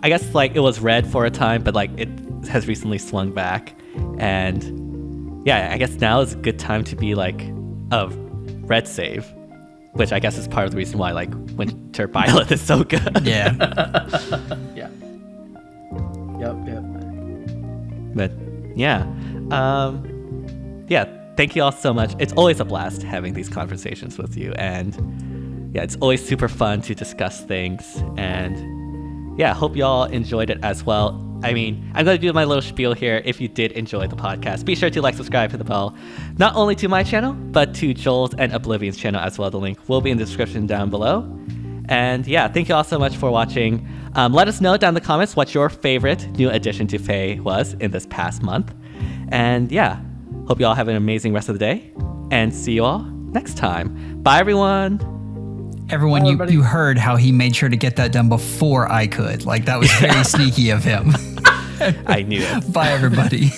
I guess like it was red for a time, but like it has recently swung back. And yeah, I guess now is a good time to be like a red save, which I guess is part of the reason why like Winter Violet is so good. Yeah. Yeah. Yep. But yeah. Yeah, thank you all so much. It's always a blast having these conversations with you. And yeah, it's always super fun to discuss things. And yeah, hope you all enjoyed it as well. I mean, I'm going to do my little spiel here. If you did enjoy the podcast, be sure to like, subscribe, hit the bell, not only to my channel, but to Joel's and Oblivion's channel as well. The link will be in the description down below. And yeah, thank you all so much for watching. Let us know down in the comments what your favorite new addition to FEH was in this past month. And yeah, hope you all have an amazing rest of the day. And see you all next time. Bye, everyone. Everyone, you heard how he made sure to get that done before I could. Like, that was very sneaky of him. I knew it. Bye, everybody.